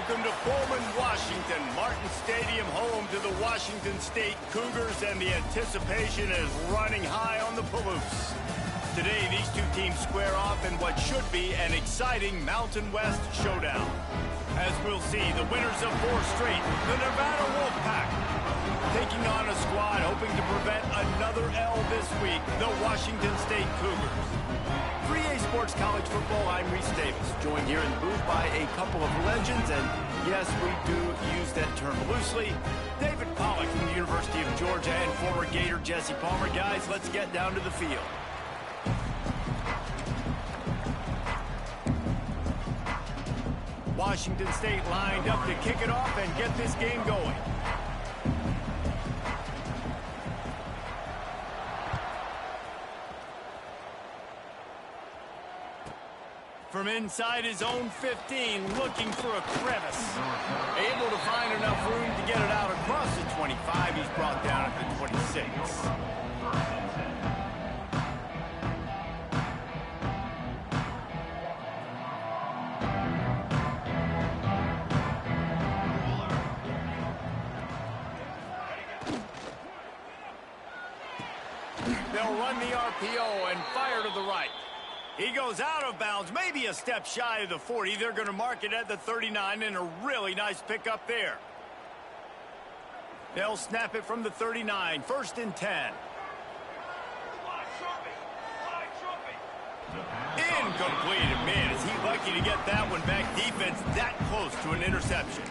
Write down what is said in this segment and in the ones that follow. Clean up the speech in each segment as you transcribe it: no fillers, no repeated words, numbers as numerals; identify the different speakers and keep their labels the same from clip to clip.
Speaker 1: Welcome to Pullman, Washington. Martin Stadium, home to the Washington State Cougars, and the anticipation is running high on the Palouse. Today, these two teams square off in what should be an exciting Mountain West showdown. As we'll see, the winners of 4 straight, the Nevada Wolfpack, taking on a squad hoping to prevent another L this week, the Washington State Cougars. 3A Sports College Football, I'm Reese Davis, joined here in the booth by a couple of legends, and yes, we do use that term loosely. David Pollack from the University of Georgia and former Gator Jesse Palmer. Guys, let's get down to the field. Washington State lined up to kick it off and get this game going. From inside his own 15, looking for a crevice. Able to find enough room to get it out across the 25. He's brought down at the 26. They'll run the RPO and fire to the right. He goes out of bounds, maybe a step shy of the 40. They're going to mark it at the 39, and a really nice pickup there. They'll snap it from the 39, 1st and 10. Incomplete. Man, is he lucky to get that one back. Defense that close to an interception.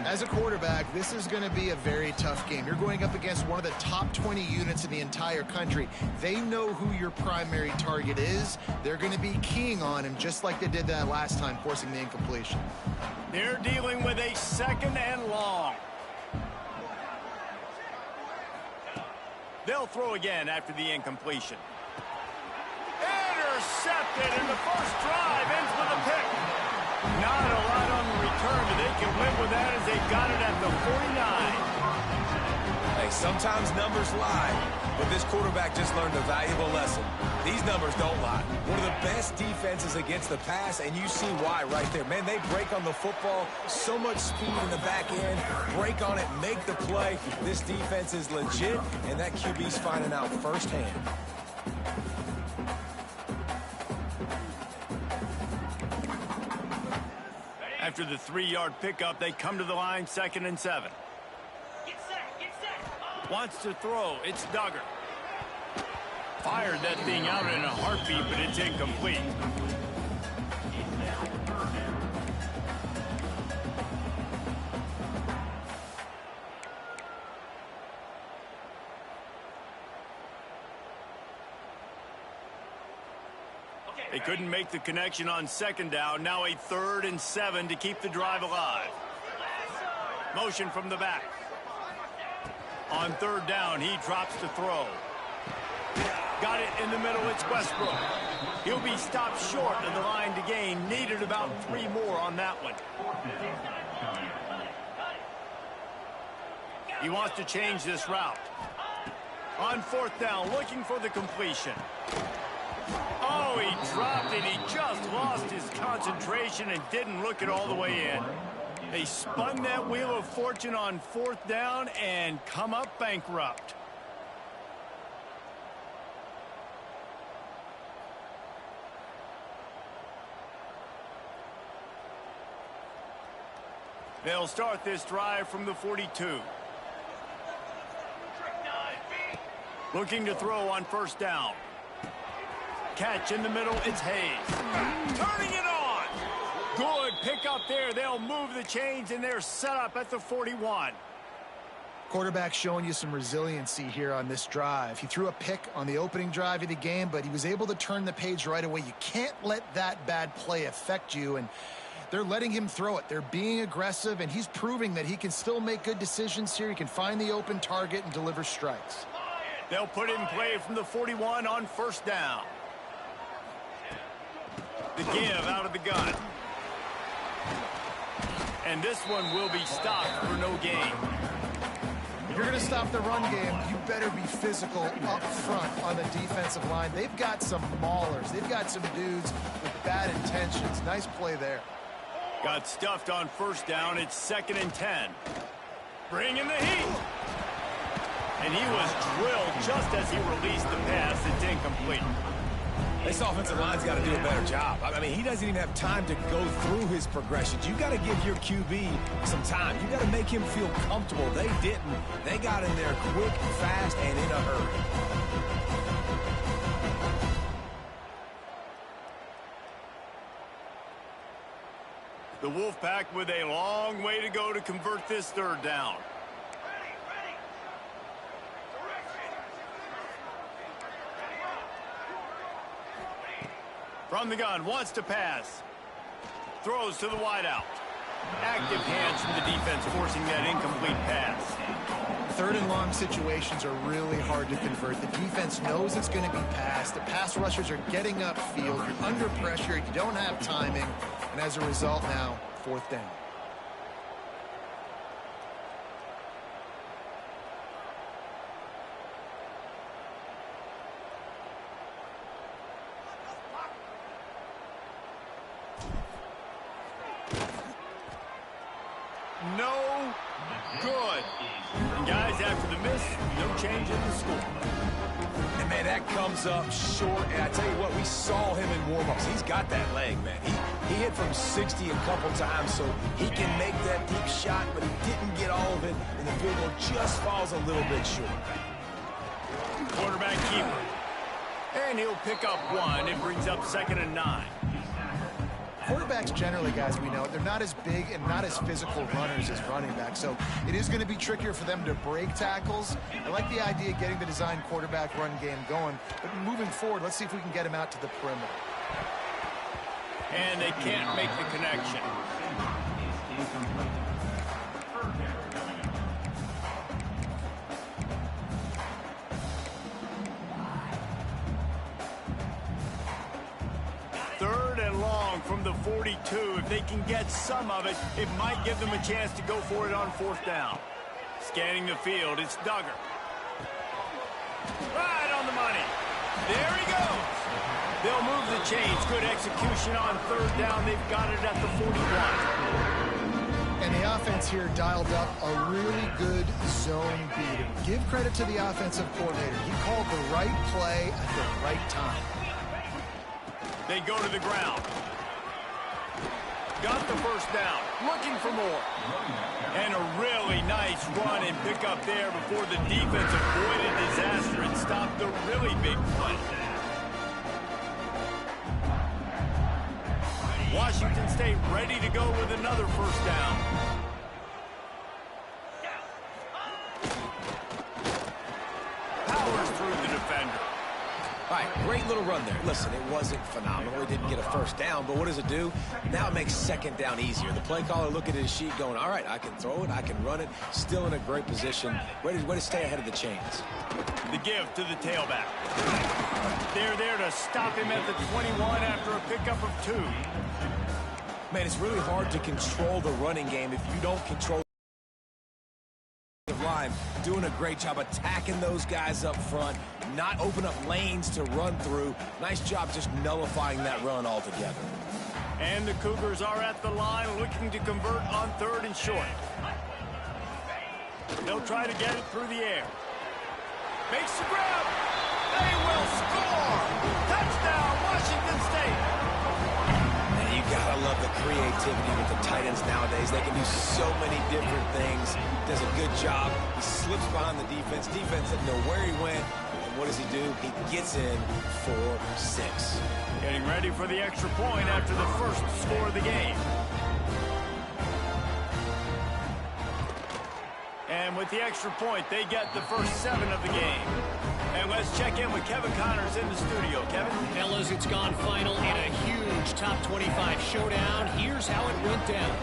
Speaker 2: As a quarterback, this is going to be a very tough game. You're going up against one of the top 20 units in the entire country. They know who your primary target is. They're going to be keying on him just like they did that last time, forcing the incompletion.
Speaker 1: They're dealing with a 2nd and long. They'll throw again after the incompletion. Intercepted, and the first drive ends with a pick. Not a lot on the return, but they can win with that as they got it at the 49.
Speaker 3: Hey, sometimes numbers lie, but this quarterback just learned a valuable lesson. These numbers don't lie. One of the best defenses against the pass, and you see why right there. Man, they break on the football, so much speed in the back end, break on it, make the play. This defense is legit, and that QB's finding out firsthand.
Speaker 1: After the 3-yard pickup, they come to the line, 2nd and 7. Get set. Wants to throw. It's Duggar. Fired that thing out in a heartbeat, but it's incomplete. They couldn't make the connection on 2nd down. Now a 3rd and 7 to keep the drive alive. Motion from the back. On 3rd down, he drops to throw. Got it in the middle. It's Westbrook. He'll be stopped short of the line to gain. Needed about 3 more on that one. He wants to change this route. On 4th down, looking for the completion. Oh, he dropped it. He just lost his concentration and didn't look it all the way in. They spun that wheel of fortune on 4th down and come up bankrupt. They'll start this drive from the 42. Looking to throw on 1st down. Catch in the middle, it's Hayes. Turning it on. Good pick up there. They'll move the chains, and they're set up at the 41.
Speaker 2: Quarterback showing you some resiliency here on this drive. He threw a pick on the opening drive of the game, but he was able to turn the page right away. You can't let that bad play affect you, and they're letting him throw it. They're being aggressive, and he's proving that he can still make good decisions here. He can find the open target and deliver strikes.
Speaker 1: They'll put it in play from the 41 on 1st down. The give out of the gun. And this one will be stopped for no gain.
Speaker 2: If you're going to stop the run game, you better be physical up front on the defensive line. They've got some maulers. They've got some dudes with bad intentions. Nice play there.
Speaker 1: Got stuffed on first down. It's 2nd and 10. Bringing the heat. And he was drilled just as he released the pass. It's incomplete.
Speaker 3: This offensive line's got to do a better job. I mean, he doesn't even have time to go through his progressions. You got to give your QB some time. You got to make him feel comfortable. They didn't. They got in there quick, fast, and in a hurry.
Speaker 1: The Wolfpack with a long way to go to convert this 3rd down. From the gun, wants to pass. Throws to the wideout. Active hands from the defense forcing that incomplete pass.
Speaker 2: 3rd and long situations are really hard to convert. The defense knows it's going to be passed. The pass rushers are getting upfield. You're under pressure. You don't have timing. And as a result now, 4th down.
Speaker 1: No good. And guys, after the miss, no change in the score.
Speaker 3: And, man, that comes up short. And I tell you what, we saw him in warm-ups. He's got that leg, man. He hit from 60 a couple times, so he can make that deep shot, but he didn't get all of it, and the field goal just falls a little bit short.
Speaker 1: Quarterback keeper. And he'll pick up 1. It brings up 2nd and 9.
Speaker 2: Quarterbacks generally, guys, we know, they're not as big and not as physical runners as running backs, so it is going to be trickier for them to break tackles. I like the idea of getting the design quarterback run game going, but moving forward, let's see if we can get him out to the perimeter.
Speaker 1: And they can't make the connection. From the 42. If they can get some of it, it might give them a chance to go for it on 4th down. Scanning the field, it's Duggar. Right on the money. There he goes. They'll move the chains. Good execution on 3rd down. They've got it at the 41.
Speaker 2: And the offense here dialed up a really good zone beat. Give credit to the offensive coordinator. He called the right play at the right time.
Speaker 1: They go to the ground. Got the 1st down. Looking for more. And a really nice run and pick up there before the defense avoided disaster and stopped the really big play. Washington State ready to go with another 1st down. Powers through the defender.
Speaker 3: All right, great little run there. Listen, it wasn't phenomenal. He didn't get a 1st down, but what does it do? Now it makes 2nd down easier. The play caller looking at his sheet going, all right, I can throw it, I can run it. Still in a great position. Ready to stay ahead of the chains.
Speaker 1: The give to the tailback. They're there to stop him at the 21 after a pickup of 2.
Speaker 3: Man, it's really hard to control the running game if you don't control the line. Doing a great job attacking those guys up front, not open up lanes to run through. Nice job just nullifying that run altogether.
Speaker 1: And the Cougars are at the line looking to convert on 3rd and short. They'll try to get it through the air. Makes the grab. They will score. Touchdown, Washington State.
Speaker 3: And you gotta love the creativity with the tight ends nowadays. They can do so many different things. Does a good job. He slips behind the defense. Defense doesn't know where he went. And what does he do? He gets in for 6.
Speaker 1: Getting ready for the extra point after the 1st score of the game. And with the extra point, they get the first 7 of the game. And let's check in with Kevin Connors in the studio. Kevin?
Speaker 4: Fellas, it's gone final in a huge top 25 showdown. Here's how it went down.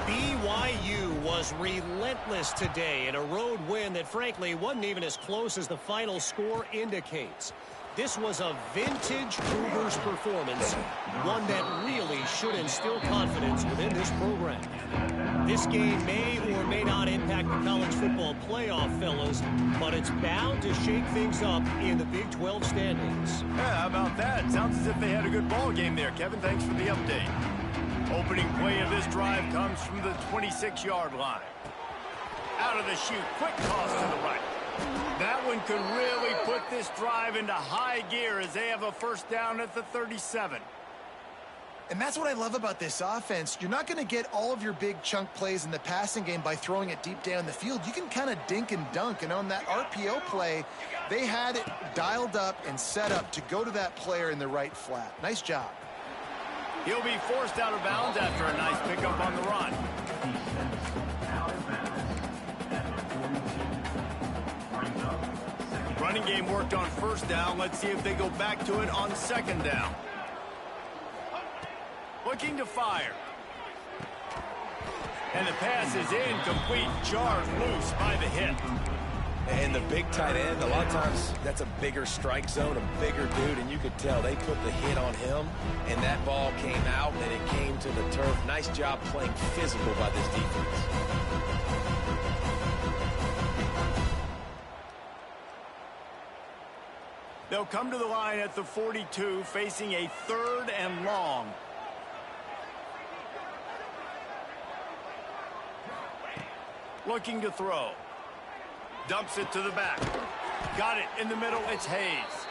Speaker 4: BYU was relentless today in a road win that, frankly, wasn't even as close as the final score indicates. This was a vintage Cougars performance, one that really should instill confidence within this program. This game may or may not impact the college football playoff, fellas, but it's bound to shake things up in the Big 12 standings.
Speaker 1: Yeah, how about that? Sounds as if they had a good ball game there. Kevin, thanks for the update. Opening play of this drive comes from the 26-yard line. Out of the chute, quick toss to the right. That one could really put this drive into high gear as they have a first down at the 37.
Speaker 2: And that's what I love about this offense. You're not going to get all of your big chunk plays in the passing game by throwing it deep down the field. You can kind of dink and dunk. And on that RPO play, they had it dialed up and set up to go to that player in the right flat. Nice job.
Speaker 1: He'll be forced out of bounds after a nice pickup on the run. Running game worked on first down. Let's see if they go back to it on second down. Looking to fire. And the pass is incomplete. Jarred loose by the hit.
Speaker 3: And the big tight end, a lot of times that's a bigger strike zone, a bigger dude, and you could tell they put the hit on him, and that ball came out, and it came to the turf. Nice job playing physical by this defense.
Speaker 1: They'll come to the line at the 42, facing a 3rd and long. Looking to throw. Dumps it to the back. Got it in the middle. It's Hayes.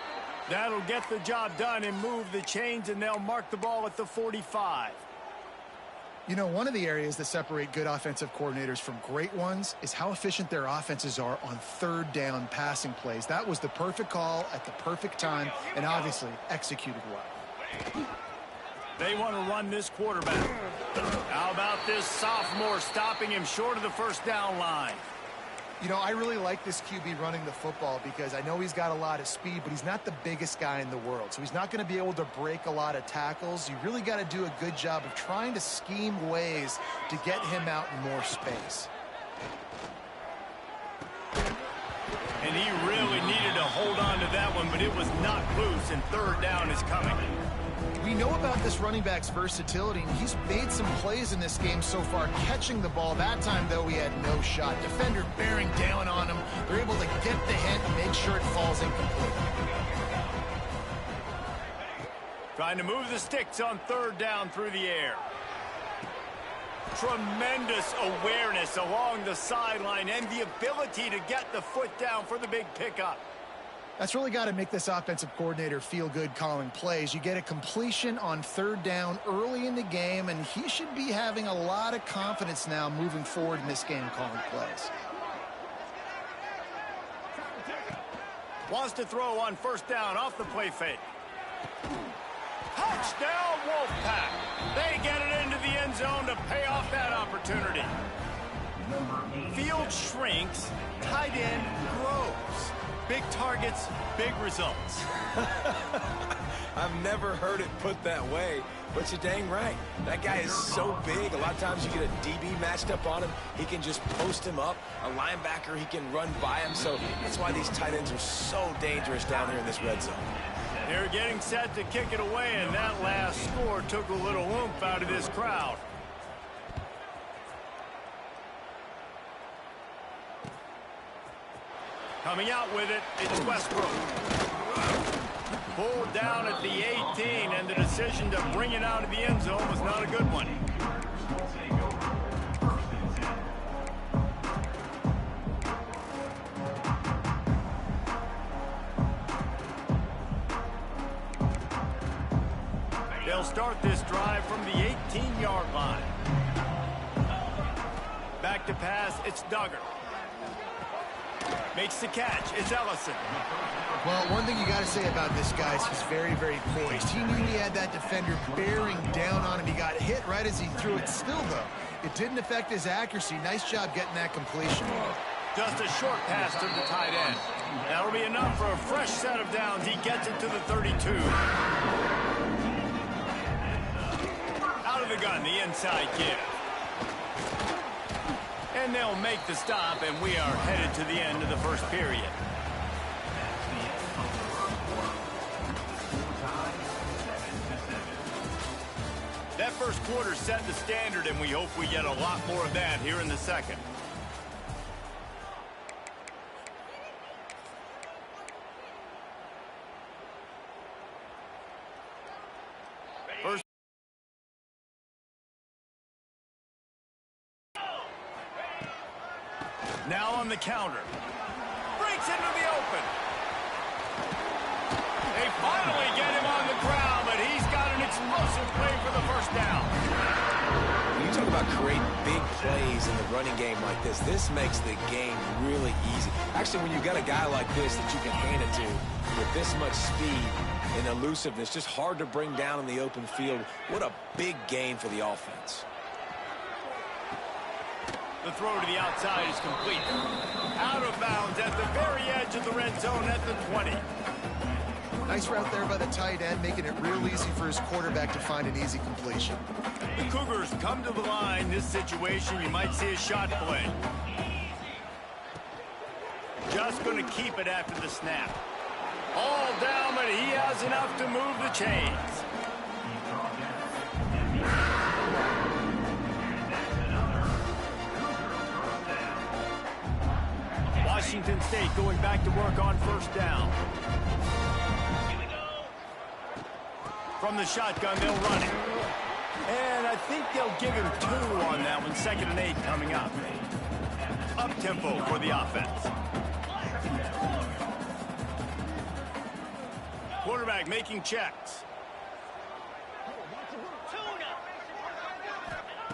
Speaker 1: That'll get the job done and move the chains, and they'll mark the ball at the 45.
Speaker 2: You know, one of the areas that separate good offensive coordinators from great ones is how efficient their offenses are on third down passing plays. That was the perfect call at the perfect time and obviously executed well.
Speaker 1: They want to run this quarterback. How about this sophomore stopping him short of the first down line?
Speaker 2: You know, I really like this QB running the football because I know he's got a lot of speed, but he's not the biggest guy in the world. So he's not going to be able to break a lot of tackles. You really got to do a good job of trying to scheme ways to get him out in more space.
Speaker 1: And he really needed to hold on to that one, but it was not loose, and third down is coming.
Speaker 2: We know about this running back's versatility, and he's made some plays in this game so far, catching the ball. That time, though, he had no shot. Defender bearing down on him. They're able to get the hit and make sure it falls incomplete.
Speaker 1: Trying to move the sticks on third down through the air. Tremendous awareness along the sideline and the ability to get the foot down for the big pickup.
Speaker 2: That's really got to make this offensive coordinator feel good calling plays. You get a completion on third down early in the game, and he should be having a lot of confidence now moving forward in this game calling plays.
Speaker 1: Wants to throw on first down off the play fake. Touchdown, Wolfpack. They get it into the end zone to pay off that opportunity. Field shrinks, tight end grows. Big targets, big results.
Speaker 3: I've never heard it put that way, but you're dang right. That guy is so big. A lot of times you get a DB matched up on him. He can just post him up. A linebacker, he can run by him. So that's why these tight ends are so dangerous down here in this red zone.
Speaker 1: They're getting set to kick it away, and that last score took a little oomph out of this crowd. Coming out with it, it's Westbrook. Pulled down at the 18, and the decision to bring it out of the end zone was not a good one. They'll start this drive from the 18-yard line. Back to pass, it's Duggar. Makes the catch. It's Ellison.
Speaker 2: Well, one thing you got to say about this guy is he's very, very poised. He knew he had that defender bearing down on him. He got hit right as he threw it. Still, though, it didn't affect his accuracy. Nice job getting that completion.
Speaker 1: Just a short pass to the tight end. That'll be enough for a fresh set of downs. He gets it to the 32. Out of the gun, the inside give. And they'll make the stop, and we are headed to the end of the first period. That first quarter set the standard, and we hope we get a lot more of that here in the second. on the counter. Breaks into the open. They finally get him on the ground, but he's got an explosive play for the first down.
Speaker 3: When you talk about creating big plays in the running game like this makes the game really easy. Actually, when you've got a guy like this that you can hand it to with this much speed and elusiveness, just hard to bring down in the open field. What a big gain for the offense.
Speaker 1: The throw to the outside is complete. Out of bounds at the very edge of the red zone at the 20.
Speaker 2: Nice route there by the tight end, making it real easy for his quarterback to find an easy completion.
Speaker 1: The Cougars come to the line. This situation, you might see a shot play. Just going to keep it after the snap. All down, but he has enough to move the chains. Washington State going back to work on first down. From the shotgun, they'll run it. And I think they'll give him 2 on that one. 2nd and 8 coming up. Up-tempo for the offense. Quarterback making checks.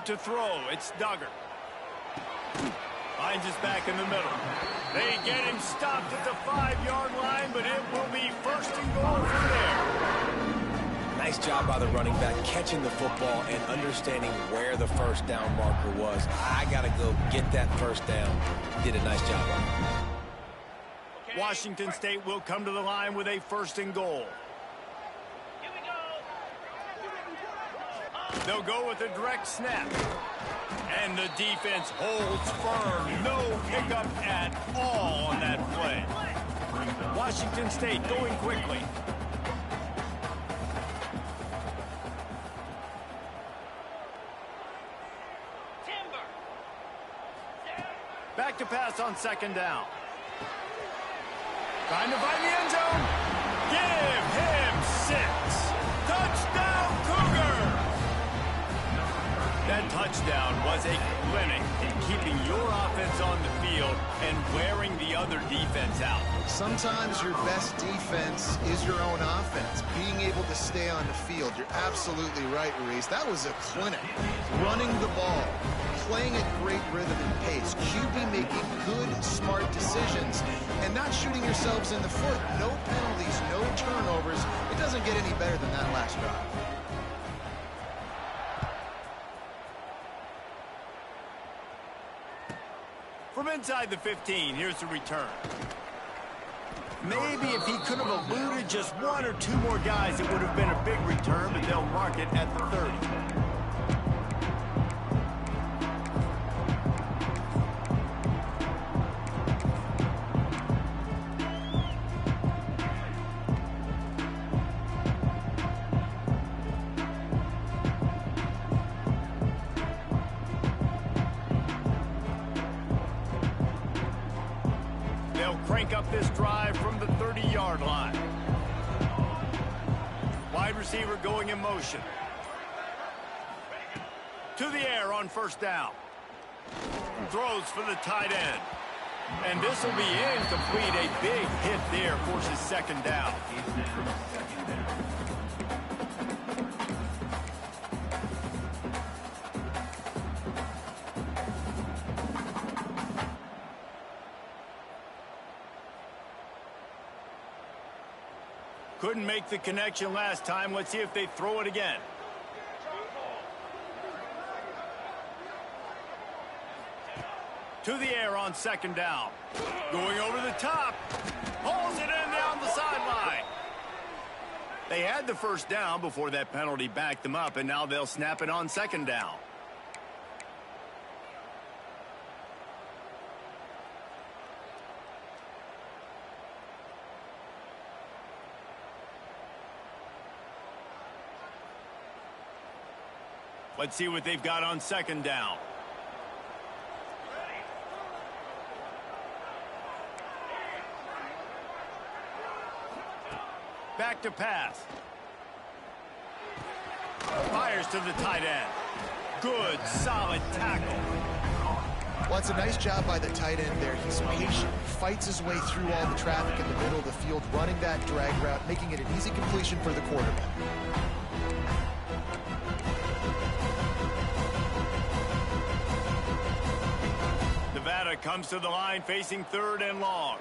Speaker 1: To throw, it's Duggar. Finds his back in the middle. They get him stopped at the 5-yard line, but it will be 1st and goal from there.
Speaker 3: Nice job by the running back catching the football and understanding where the first down marker was. I got to go get that first down. Did a nice job on it.
Speaker 1: Washington State will come to the line with a 1st and goal. They'll go with a direct snap. And the defense holds firm. No pickup at all on that play. Washington State going quickly. Back to pass on 2nd down. Trying to find the end zone. Give him 6. Touchdown, Cougar! That touchdown was a clinic in keeping your offense on the field and wearing the other defense out.
Speaker 2: Sometimes your best defense is your own offense. Being able to stay on the field. You're absolutely right, Reese. That was a clinic. Running the ball, playing at great rhythm and pace. QB making good, smart decisions, and not shooting yourselves in the foot. No penalties, no turnovers. It doesn't get any better than that last drive.
Speaker 1: From inside the 15, here's the return. Maybe if he could have eluded just 1 or 2 more guys, it would have been a big return, but they'll mark it at the 30. Crank up this drive from the 30-yard line. Wide receiver going in motion. To the air on 1st down. Throws for the tight end. And this will be incomplete. A big hit there forces 2nd down. Couldn't make the connection last time. Let's see if they throw it again. To the air on 2nd down. Going over the top. Hauls it in down the sideline. They had the 1st down before that penalty backed them up, and now they'll snap it on 2nd down. Let's see what they've got on 2nd down. Back to pass. Fires to the tight end. Good, solid tackle.
Speaker 2: Well, it's a nice job by the tight end there. He's patient, fights his way through all the traffic in the middle of the field, running that drag route, making it an easy completion for the quarterback.
Speaker 1: Nevada comes to the line facing 3rd and long.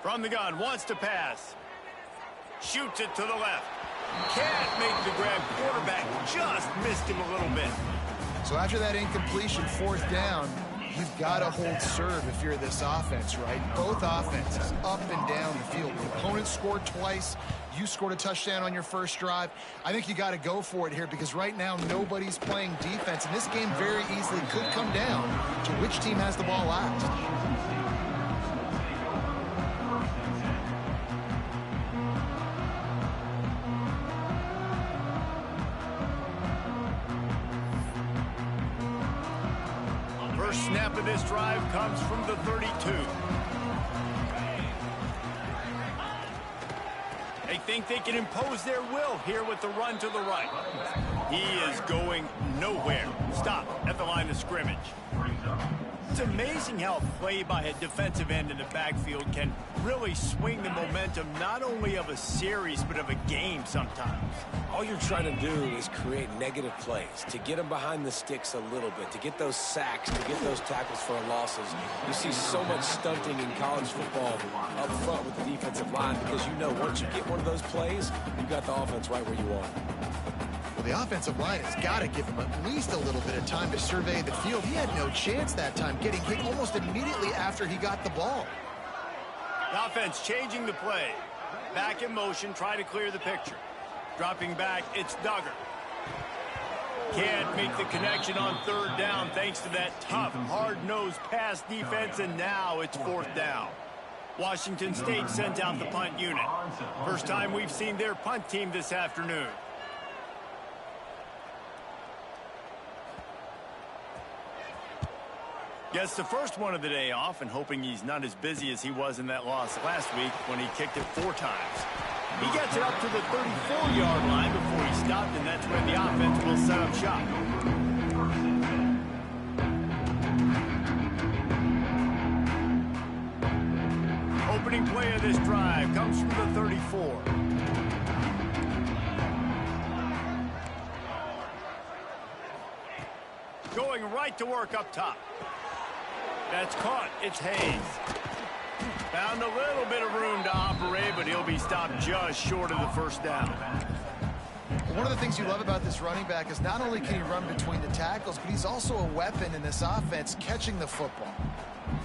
Speaker 1: From the gun, wants to pass. Shoots it to the left. Can't make the grab. Quarterback just missed him a little bit.
Speaker 2: So after that incompletion, 4th down, you've got to hold serve if you're this offense, right? Both offenses up and down the field. The opponent scored twice. You scored a touchdown on your first drive. I think you got to go for it here because right now nobody's playing defense. And this game very easily could come down to which team has the ball last.
Speaker 1: Snap of this drive comes from the 32. They think they can impose their will here with the run to the right. He is going nowhere. Stop at the line of scrimmage. It's amazing how a play by a defensive end in the backfield can really swing the momentum not only of a series but of a game sometimes.
Speaker 3: All you're trying to do is create negative plays, to get them behind the sticks a little bit, to get those sacks, to get those tackles for losses. You see so much stunting in college football up front with the defensive line because you know once you get one of those plays, you've got the offense right where you want it.
Speaker 2: Well, the offensive line has got to give him at least a little bit of time to survey the field. He had no chance that time, getting hit almost immediately after he got the ball.
Speaker 1: The offense changing the play. Back in motion, try to clear the picture. Dropping back, it's Duggar. Can't make the connection on 3rd down thanks to that tough, hard-nosed pass defense, and now it's 4th down. Washington State sends out the punt unit. First time we've seen their punt team this afternoon. Gets the first one of the day off and hoping he's not as busy as he was in that loss last week when he kicked it 4 times. He gets it up to the 34-yard line before he stopped, and that's when the offense will set up shop. Opening play of this drive comes from the 34. Going right to work up top. That's caught. It's Hayes. Found a little bit of room to operate, but he'll be stopped just short of the 1st down.
Speaker 2: One of the things you love about this running back is not only can he run between the tackles, but he's also a weapon in this offense catching the football.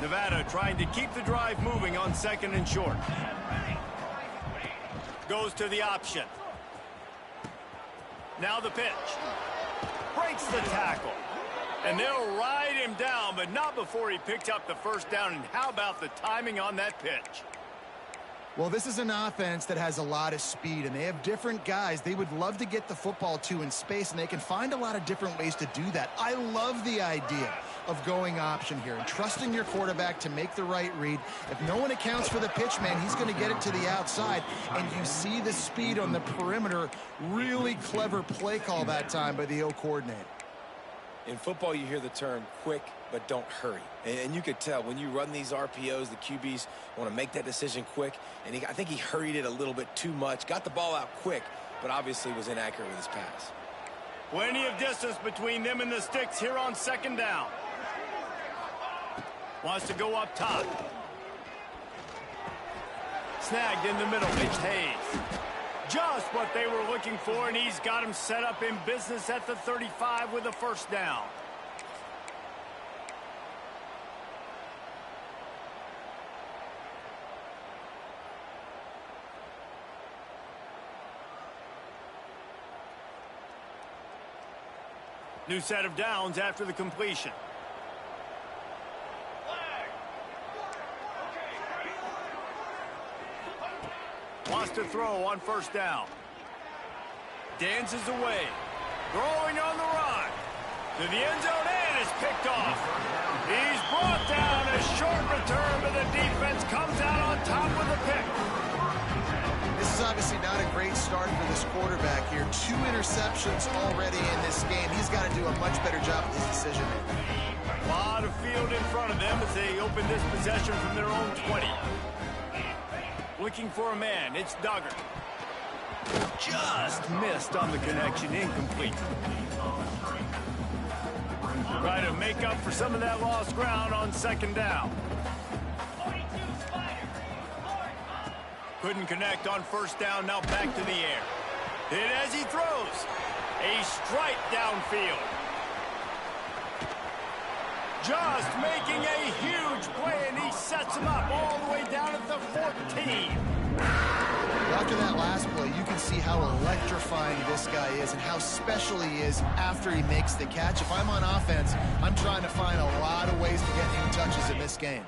Speaker 1: Nevada trying to keep the drive moving on 2nd and short. Goes to the option. Now the pitch. Breaks the tackle. And they'll ride him down, but not before he picked up the 1st down. And how about the timing on that pitch?
Speaker 2: Well, this is an offense that has a lot of speed, and they have different guys they would love to get the football to in space, and they can find a lot of different ways to do that. I love the idea of going option here and trusting your quarterback to make the right read. If no one accounts for the pitch, man, he's going to get it to the outside, and you see the speed on the perimeter. Really clever play call that time by the O coordinator.
Speaker 3: In football, you hear the term quick, but don't hurry. And you could tell when you run these RPOs, the QBs want to make that decision quick. And I think he hurried it a little bit too much. Got the ball out quick, but obviously was inaccurate with his pass.
Speaker 1: Plenty of distance between them and the sticks here on 2nd down. Wants to go up top. Snagged in the middle. It's Hayes. Just what they were looking for, and he's got him set up in business at the 35 with a 1st down. New set of downs after the completion. Wants to throw on 1st down. Dances away. Throwing on the run. To the end zone, and is picked off. He's brought down. A short return, but the defense comes out on top with a pick.
Speaker 2: This is obviously not a great start for this quarterback here. 2 interceptions already in this game. He's got to do a much better job with his decision-making.
Speaker 1: A lot of field in front of them as they open this possession from their own 20. Looking for a man. It's Duggar. Just missed on the connection. Incomplete. Try to make up for some of that lost ground on second down. Couldn't connect on first down. Now back to the air. Hit as he throws. A strike downfield. Just making a huge play, and he sets him up all the way down at the 14.
Speaker 2: After that last play, you can see how electrifying this guy is and how special he is after he makes the catch. If I'm on offense, I'm trying to find a lot of ways to get him touches in this game.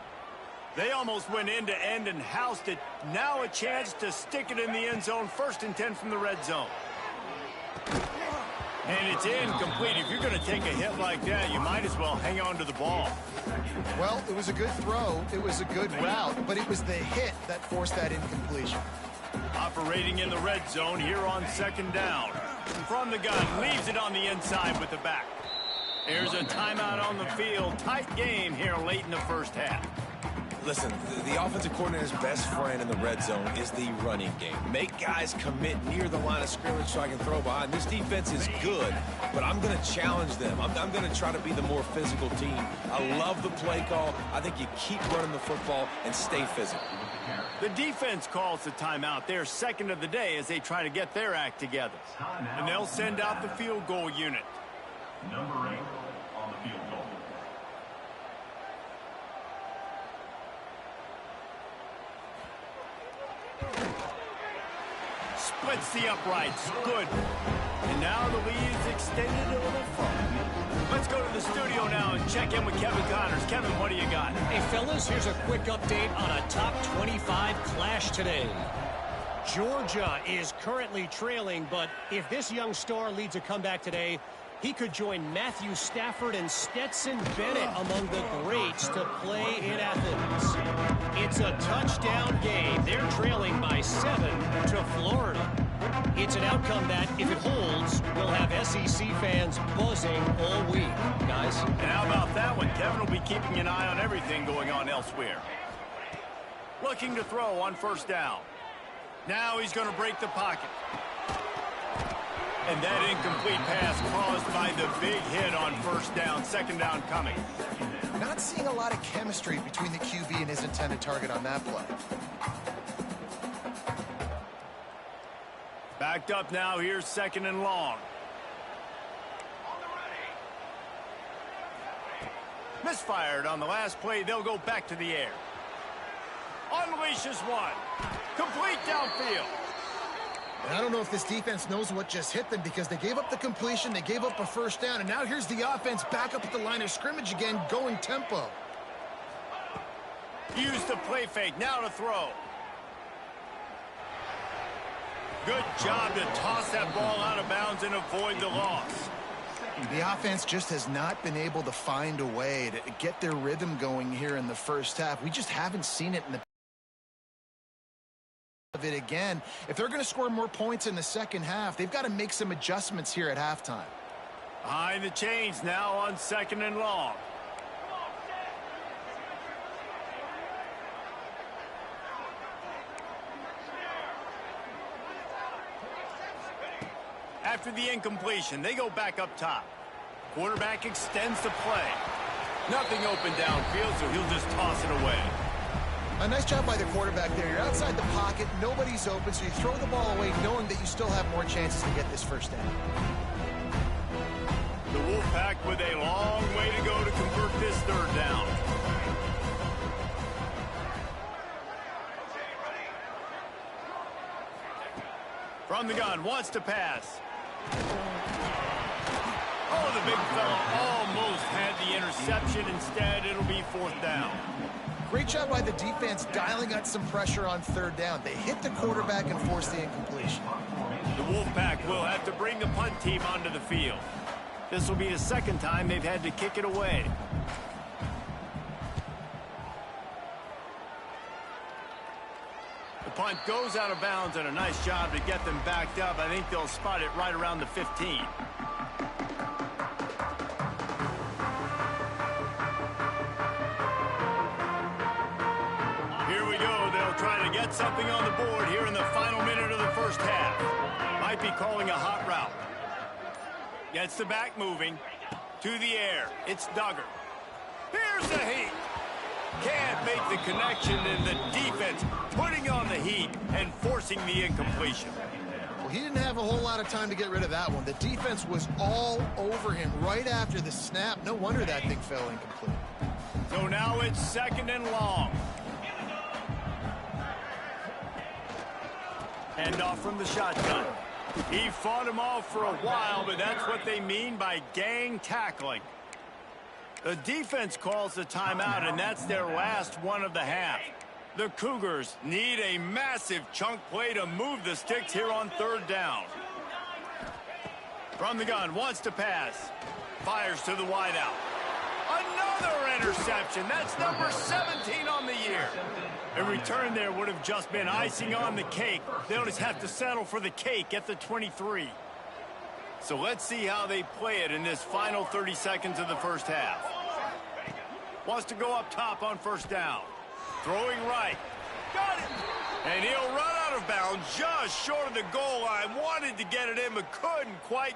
Speaker 1: They almost went end-to-end and housed it. Now a chance to stick it in the end zone. 1st and 10 from the red zone. And it's incomplete. If you're going to take a hit like that, you might as well hang on to the ball.
Speaker 2: Well, it was a good throw. It was a good route, but it was the hit that forced that incompletion.
Speaker 1: Operating in the red zone here on second down. From the gun, leaves it on the inside with the back. There's a timeout on the field. Tight game here late in the first half.
Speaker 3: Listen, the offensive coordinator's best friend in the red zone is the running game. Make guys commit near the line of scrimmage so I can throw behind. This defense is good, but I'm going to challenge them. I'm going to try to be the more physical team. I love the play call. I think you keep running the football and stay physical.
Speaker 1: The defense calls the timeout. They're second of the day as they try to get their act together. And they'll send out the field goal unit.
Speaker 5: Number 8 on the field goal.
Speaker 1: Splits the uprights. Good. And now the lead's extended a little further. Let's go to the studio now and check in with Kevin Connors. Kevin, what do you got?
Speaker 4: Hey, fellas, here's a quick update on a top 25 clash today. Georgia is currently trailing, but if this young star leads a comeback today, he could join Matthew Stafford and Stetson Bennett among the greats to play in Athens. It's a touchdown game. They're trailing by 7 to Florida. It's an outcome that, if it holds, will have SEC fans buzzing all week. Guys?
Speaker 1: And how about that one? Kevin will be keeping an eye on everything going on elsewhere. Looking to throw on first down. Now he's going to break the pocket. And that incomplete pass caused by the big hit on first down. Second down coming.
Speaker 2: Not seeing a lot of chemistry between the QB and his intended target on that play.
Speaker 1: Backed up now. Here's second and long. Misfired on the last play. They'll go back to the air. Unleashes one. Complete downfield.
Speaker 2: And I don't know if this defense knows what just hit them because they gave up the completion, they gave up a first down, and now here's the offense back up at the line of scrimmage again, going tempo.
Speaker 1: Use the play fake. Now to throw. Good job to toss that ball out of bounds and avoid the loss.
Speaker 2: The offense just has not been able to find a way to get their rhythm going here in the first half. We just haven't seen it in the of it again. If they're going to score more points in the second half, they've got to make some adjustments here at halftime.
Speaker 1: Behind the chains now on second and long. After the incompletion, they go back up top. Quarterback extends the play. Nothing open downfield, so he'll just toss it away.
Speaker 2: A nice job by the quarterback there. You're outside the pocket, nobody's open, so you throw the ball away knowing that you still have more chances to get this first down.
Speaker 1: The Wolfpack with a long way to go to convert this third down. From the gun, wants to pass. Oh, the big fella almost had the interception. Instead, it'll be fourth down.
Speaker 2: Great job by the defense dialing out some pressure on third down. They hit the quarterback and forced the incompletion.
Speaker 1: The Wolfpack will have to bring the punt team onto the field. This will be the second time they've had to kick it away. punt goes out of bounds, and a nice job to get them backed up. I think they'll spot it right around the 15. Here we go. They'll try to get something on the board here in the final minute of the first half. Might be calling a hot route. Gets the back moving. To the air. It's Duggar. Here's the heat. Can't make the connection, and the defense putting on the heat and forcing the incompletion.
Speaker 2: Well, he didn't have a whole lot of time to get rid of that one. The defense was all over him right after the snap. No wonder that thing fell incomplete.
Speaker 1: So now it's 2nd and long. Hand off from the shotgun. He fought him off for a while, but that's what they mean by gang tackling. The defense calls the timeout, and that's their last one of the half. The Cougars need a massive chunk play to move the sticks here on 3rd down. From the gun, wants to pass. Fires to the wideout. Another interception. That's number 17 on the year. A return there would have just been icing on the cake. They'll just have to settle for the cake at the 23. So let's see how they play it in this final 30 seconds of the first half. Wants to go up top on 1st down. Throwing right. Got it. And he'll run out of bounds just short of the goal line. Wanted to get it in, but couldn't quite.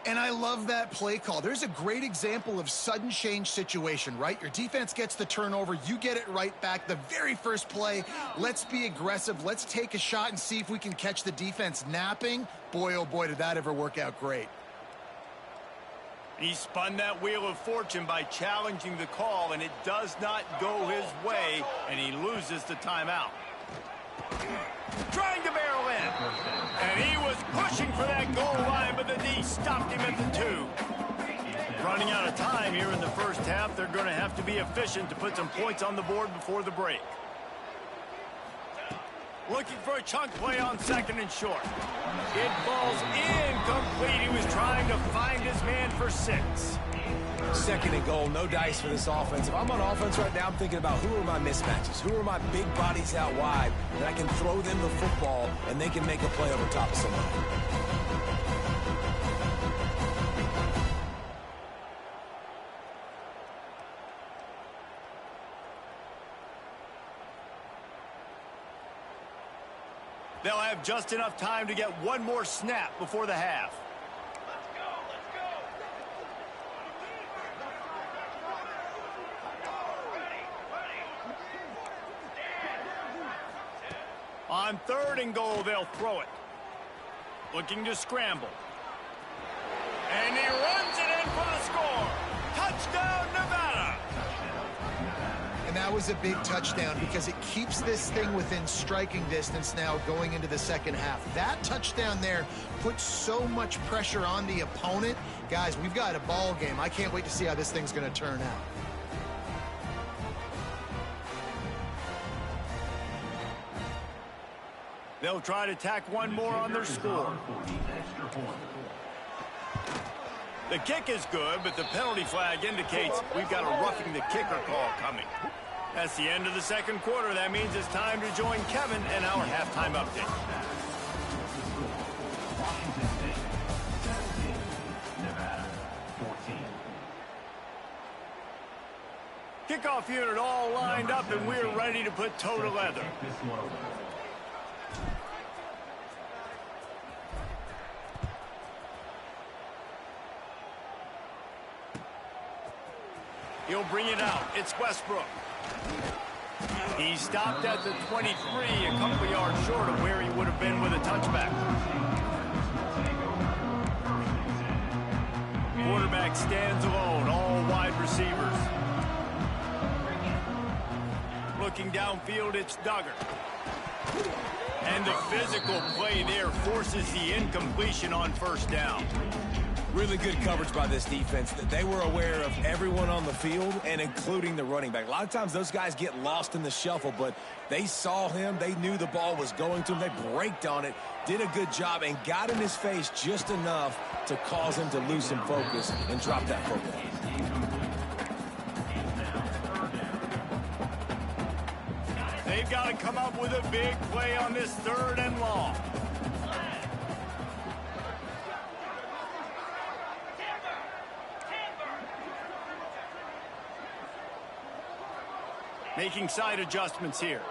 Speaker 2: And I love that play call. There's a great example of sudden change situation, right? Your defense gets the turnover. You get it right back. The very first play, let's be aggressive. Let's take a shot and see if we can catch the defense napping. Boy, oh boy, did that ever work out great.
Speaker 1: He spun that wheel of fortune by challenging the call, and it does not go his way, and he loses the timeout. Trying to barrel in. And he was pushing for that goal line, but the D stopped him at the 2. Running out of time here in the first half. They're going to have to be efficient to put some points on the board before the break. Looking for a chunk play on 2nd and short. It falls incomplete. He was trying to find his man for 6.
Speaker 3: 2nd and goal, no dice for this offense. If I'm on offense right now, I'm thinking about who are my mismatches, who are my big bodies out wide, that I can throw them the football and they can make a play over top of somebody.
Speaker 1: They'll have just enough time to get one more snap before the half. On 3rd and goal, they'll throw it. Looking to scramble. And he runs it in for the score. Touchdown, Nevada.
Speaker 2: And that was a big touchdown because it keeps this thing within striking distance now going into the second half. That touchdown there puts so much pressure on the opponent. Guys, we've got a ball game. I can't wait to see how this thing's going to turn out.
Speaker 1: They'll try to tack one more on their score. The kick is good, but the penalty flag indicates we've got a roughing the kicker call coming. That's the end of the 2nd quarter. That means it's time to join Kevin and our halftime update. Kickoff unit all lined up, and we're ready to put toe to leather. He'll bring it out. It's Westbrook. He stopped at the 23, a couple yards short of where he would have been with a touchback. Quarterback stands alone, all wide receivers. Looking downfield, it's Duggar. And the physical play there forces the incompletion on 1st down.
Speaker 3: Really good coverage by this defense. They were aware of everyone on the field and including the running back. A lot of times those guys get lost in the shuffle, but they saw him. They knew the ball was going to him. They braked on it, did a good job, and got in his face just enough to cause him to lose some focus and drop that football.
Speaker 1: They've got to come up with a big play on this 3rd and long. Making side adjustments here.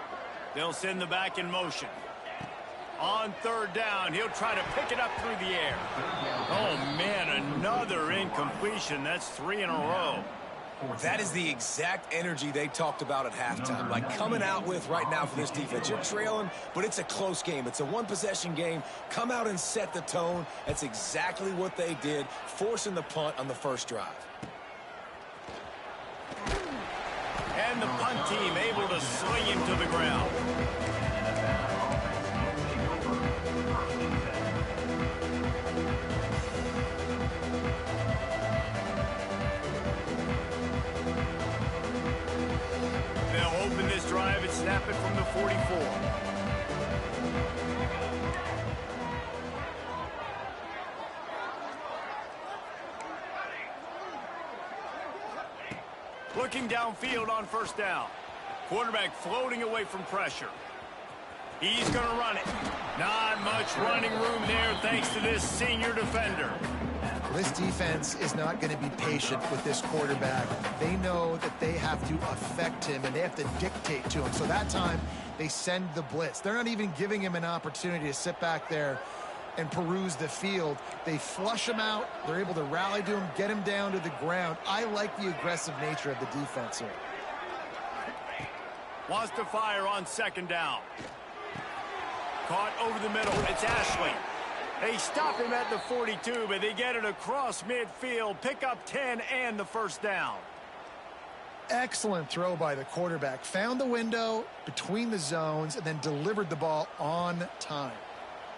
Speaker 1: They'll send the back in motion. On 3rd down, he'll try to pick it up through the air. Oh, man, another incompletion. That's 3 in a row.
Speaker 3: That is the exact energy they talked about at halftime. Like coming out with right now for this defense. You're trailing, but it's a close game. It's a one-possession game. Come out and set the tone. That's exactly what they did, forcing the punt on the first drive.
Speaker 1: And the punt team able to sling him to the ground. They'll open this drive and snap it from the 44. Looking downfield on 1st down. Quarterback floating away from pressure. He's going to run it. Not much running room there thanks to this senior defender.
Speaker 2: This defense is not going to be patient with this quarterback. They know that they have to affect him and they have to dictate to him. So that time, they send the blitz. They're not even giving him an opportunity to sit back there and peruse the field. They flush him out. They're able to rally to him, get him down to the ground. I like the aggressive nature of the defense here.
Speaker 1: Wants to fire on 2nd down. Caught over the middle. It's Ashley. They stop him at the 42, but they get it across midfield. Pick up 10 and the 1st down.
Speaker 2: Excellent throw by the quarterback. Found the window between the zones and then delivered the ball on time.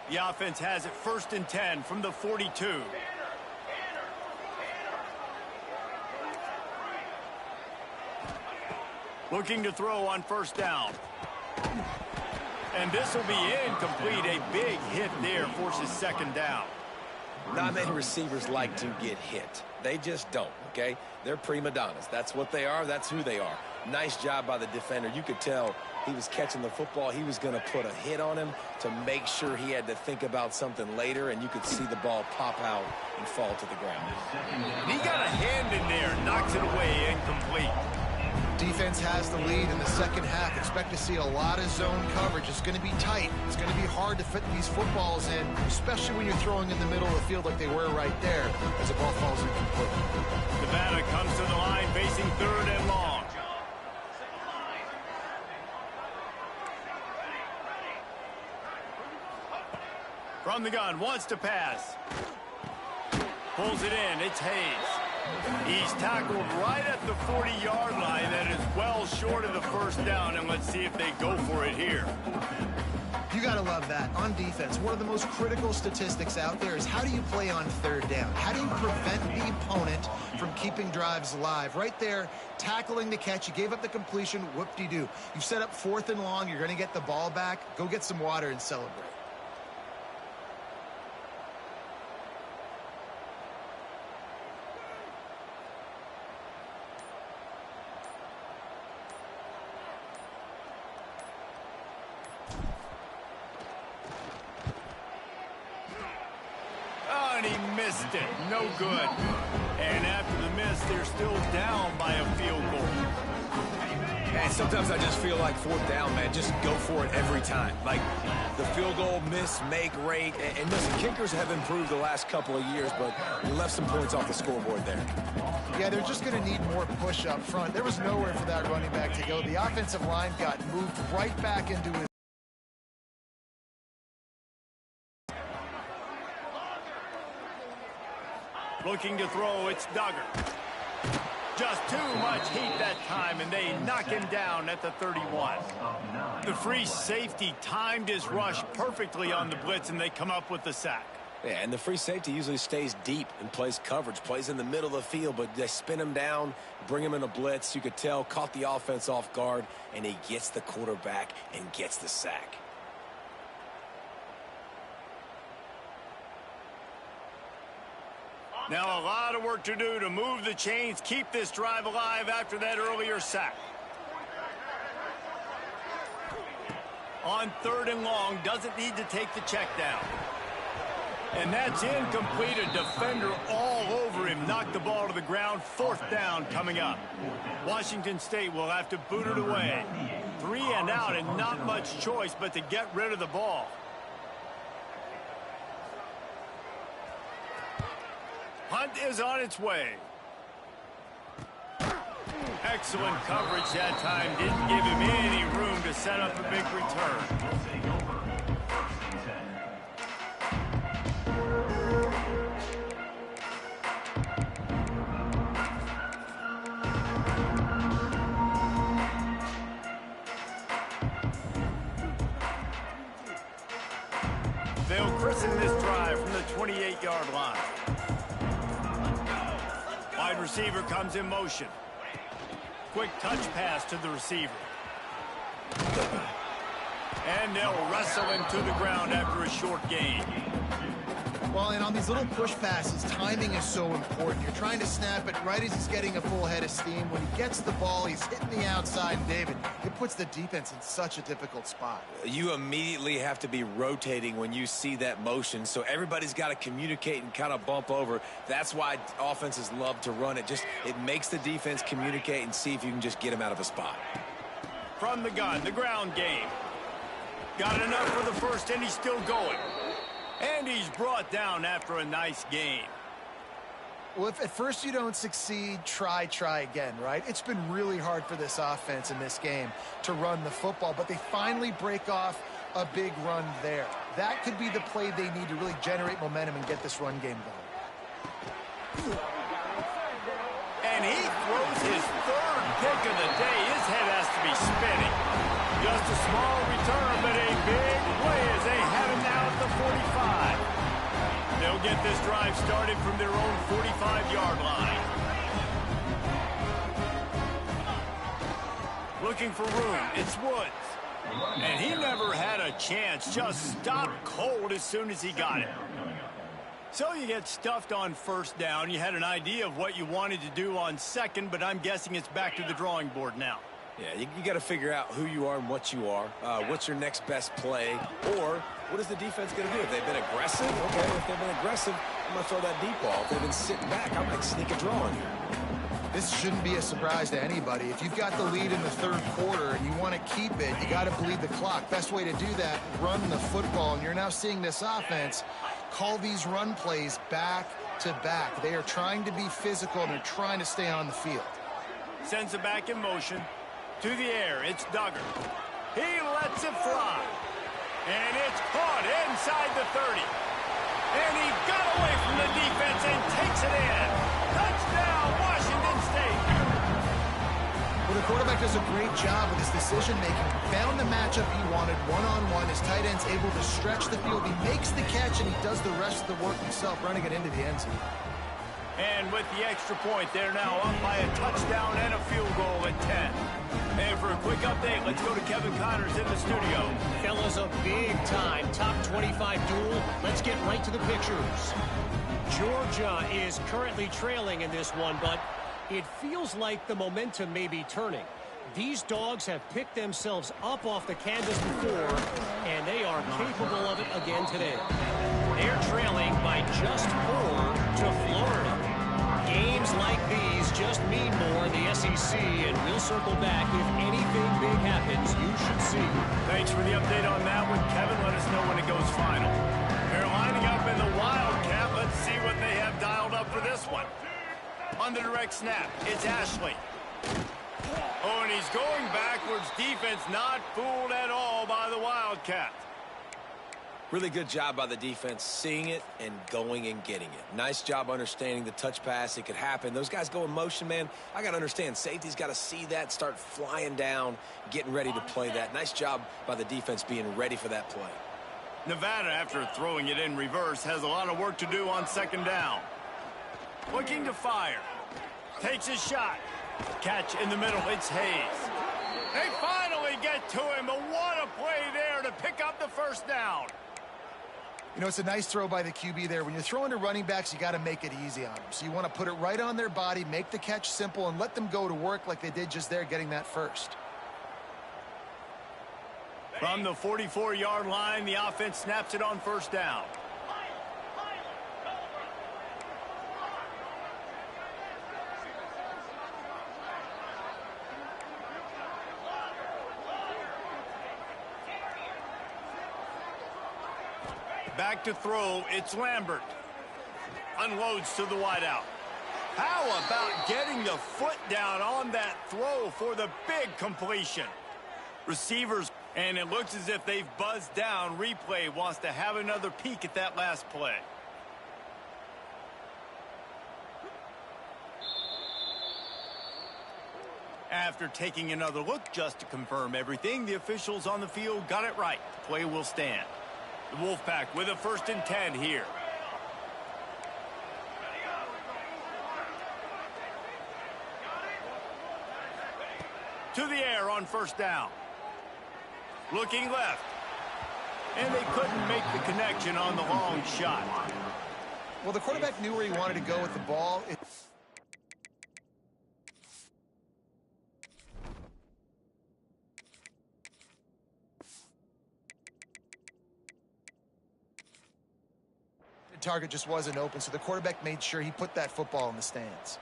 Speaker 1: The offense has it 1st and 10 from the 42. Looking to throw on 1st down. And this will be incomplete. A big hit there forces 2nd down.
Speaker 3: Not many receivers like to get hit. They just don't, okay? They're prima donnas. That's what they are. That's who they are. Nice job by the defender. You could tell he was catching the football. He was going to put a hit on him to make sure he had to think about something later, and you could see the ball pop out and fall to the ground.
Speaker 1: He got a hand in there, knocks it away, incomplete.
Speaker 2: Defense has the lead in the 2nd half. Expect to see a lot of zone coverage. It's going to be tight. It's going to be hard to fit these footballs in, especially when you're throwing in the middle of the field like they were right there as the ball falls incomplete.
Speaker 1: Nevada comes to the line facing 3rd and long. From the gun, wants to pass. Pulls it in. It's Hayes. He's tackled right at the 40-yard line. That is well short of the 1st down, and let's see if they go for it here.
Speaker 2: You got to love that. On defense, one of the most critical statistics out there is how do you play on 3rd down? How do you prevent the opponent from keeping drives alive? Right there, tackling the catch. You gave up the completion. Whoop-de-doo. You've set up 4th and long. You're going to get the ball back. Go get some water and celebrate.
Speaker 1: Missed it. No good. And after the miss, they're still down by a field goal.
Speaker 3: And sometimes I just feel like 4th down, man, just go for it every time. Like the field goal miss, make rate. And listen, kickers have improved the last couple of years, but we left some points off the scoreboard there.
Speaker 2: Yeah, they're just going to need more push up front. There was nowhere for that running back to go. The offensive line got moved right back into his.
Speaker 1: Looking to throw, it's Duggar. Just too much heat that time, and they knock him down at the 31. The free safety timed his rush perfectly on the blitz, and they come up with the sack.
Speaker 3: Yeah, and the free safety usually stays deep and plays coverage, plays in the middle of the field, but they spin him down, bring him in a blitz. You could tell, caught the offense off guard, and he gets the quarterback and gets the sack.
Speaker 1: Now a lot of work to do to move the chains, keep this drive alive after that earlier sack. On 3rd and long, doesn't need to take the check down. And that's incomplete. A defender all over him. Knocked the ball to the ground. 4th down coming up. Washington State will have to boot it away. 3 and out and not much choice but to get rid of the ball. Hunt is on its way. Excellent coverage that time. Didn't give him any room to set up a big return. They'll christen this drive from the 28-yard line. Wide receiver comes in motion. Quick touch pass to the receiver. And they'll wrestle him to the ground after a short gain.
Speaker 2: Well, and on these little push passes, timing is so important. You're trying to snap it right as he's getting a full head of steam. When he gets the ball, he's hitting the outside, and David, it puts the defense in such a difficult spot.
Speaker 3: You immediately have to be rotating when you see that motion, so everybody's got to communicate and kind of bump over. That's why offenses love to run it. It makes the defense communicate and see if you can just get him out of a spot.
Speaker 1: From the gun, the ground game. Got enough for the first, and he's still going. And he's brought down after a nice gain.
Speaker 2: Well, if at first you don't succeed, try again, right? It's been really hard for this offense in this game to run the football, but they finally break off a big run there. That could be the play they need to really generate momentum and get this run game going.
Speaker 1: And he throws his 3rd pick of the day. His head has to be spinning. Just a small return, but a big play as they have him now at the 45. They'll get this drive started from their own 45-yard line. Looking for room, it's Woods. And he never had a chance, just stopped cold as soon as he got it. So you get stuffed on 1st down. You had an idea of what you wanted to do on 2nd, but I'm guessing it's back to the drawing board now.
Speaker 3: Yeah, you got to figure out who you are and what you are. What's your next best play? Or what is the defense going to do? If they've been aggressive, okay, if they've been aggressive, I'm going to throw that deep ball. If they've been sitting back, I might sneak a draw in here.
Speaker 2: This shouldn't be a surprise to anybody. If you've got the lead in the 3rd quarter and you want to keep it, you got to bleed the clock. Best way to do that, run the football. And you're now seeing this offense call these run plays back to back. They are trying to be physical, and they're trying to stay on the field.
Speaker 1: Sends it back in motion. To the air, it's Duggar. He lets it fly. And it's caught inside the 30. And he got away from the defense and takes it in. Touchdown, Washington State.
Speaker 2: Well, the quarterback does a great job with his decision-making. Found the matchup he wanted, one-on-one. His tight end's able to stretch the field. He makes the catch, and he does the rest of the work himself, running it into the end zone.
Speaker 1: And with the extra point, they're now up by a touchdown and a field goal at 10. And for a quick update, let's go to Kevin Connors in the studio.
Speaker 4: Fellas, a big-time top 25 duel. Let's get right to the pictures. Georgia is currently trailing in this one, but it feels like the momentum may be turning. These dogs have picked themselves up off the canvas before, and they are capable of it again today. They're trailing by just 4 to Florida. Games like these just mean more in the SEC, and we'll circle back. If anything big happens, you should see.
Speaker 1: Thanks for the update on that one, Kevin. Let us know when it goes final. They're lining up in the Wildcat. Let's see what they have dialed up for this one. On the direct snap, it's Ashley. Oh, and he's going backwards. Defense not fooled at all by the Wildcat.
Speaker 3: Really good job by the defense seeing it and going and getting it. Nice job understanding the touch pass. It could happen. Those guys go in motion, man. I got to understand. Safety's got to see that, start flying down, getting ready to play that. Nice job by the defense being ready for that play.
Speaker 1: Nevada, after throwing it in reverse, has a lot of work to do on 2nd down. Looking to fire. Takes a shot. Catch in the middle. It's Hayes. They finally get to him, but what a play there to pick up the 1st down.
Speaker 2: You know, it's a nice throw by the QB there. When you're throwing to running backs, you got to make it easy on them. So you want to put it right on their body, make the catch simple, and let them go to work like they did just there, getting that 1st.
Speaker 1: From the 44-yard line, the offense snaps it on first down. Back to throw, it's Lambert. Unloads to the wideout. How about getting the foot down on that throw for the big completion? Receivers, and it looks as if they've buzzed down. Replay wants to have another peek at that last play. After taking another look just to confirm everything, the officials on the field got it right. The play will stand. The Wolfpack with a 1st and 10 here. To the air on first down. Looking left. And they couldn't make the connection on the long shot.
Speaker 2: Well, the quarterback knew where he wanted to go with the ball. The target just wasn't open, so the quarterback made sure he put that football in the stands.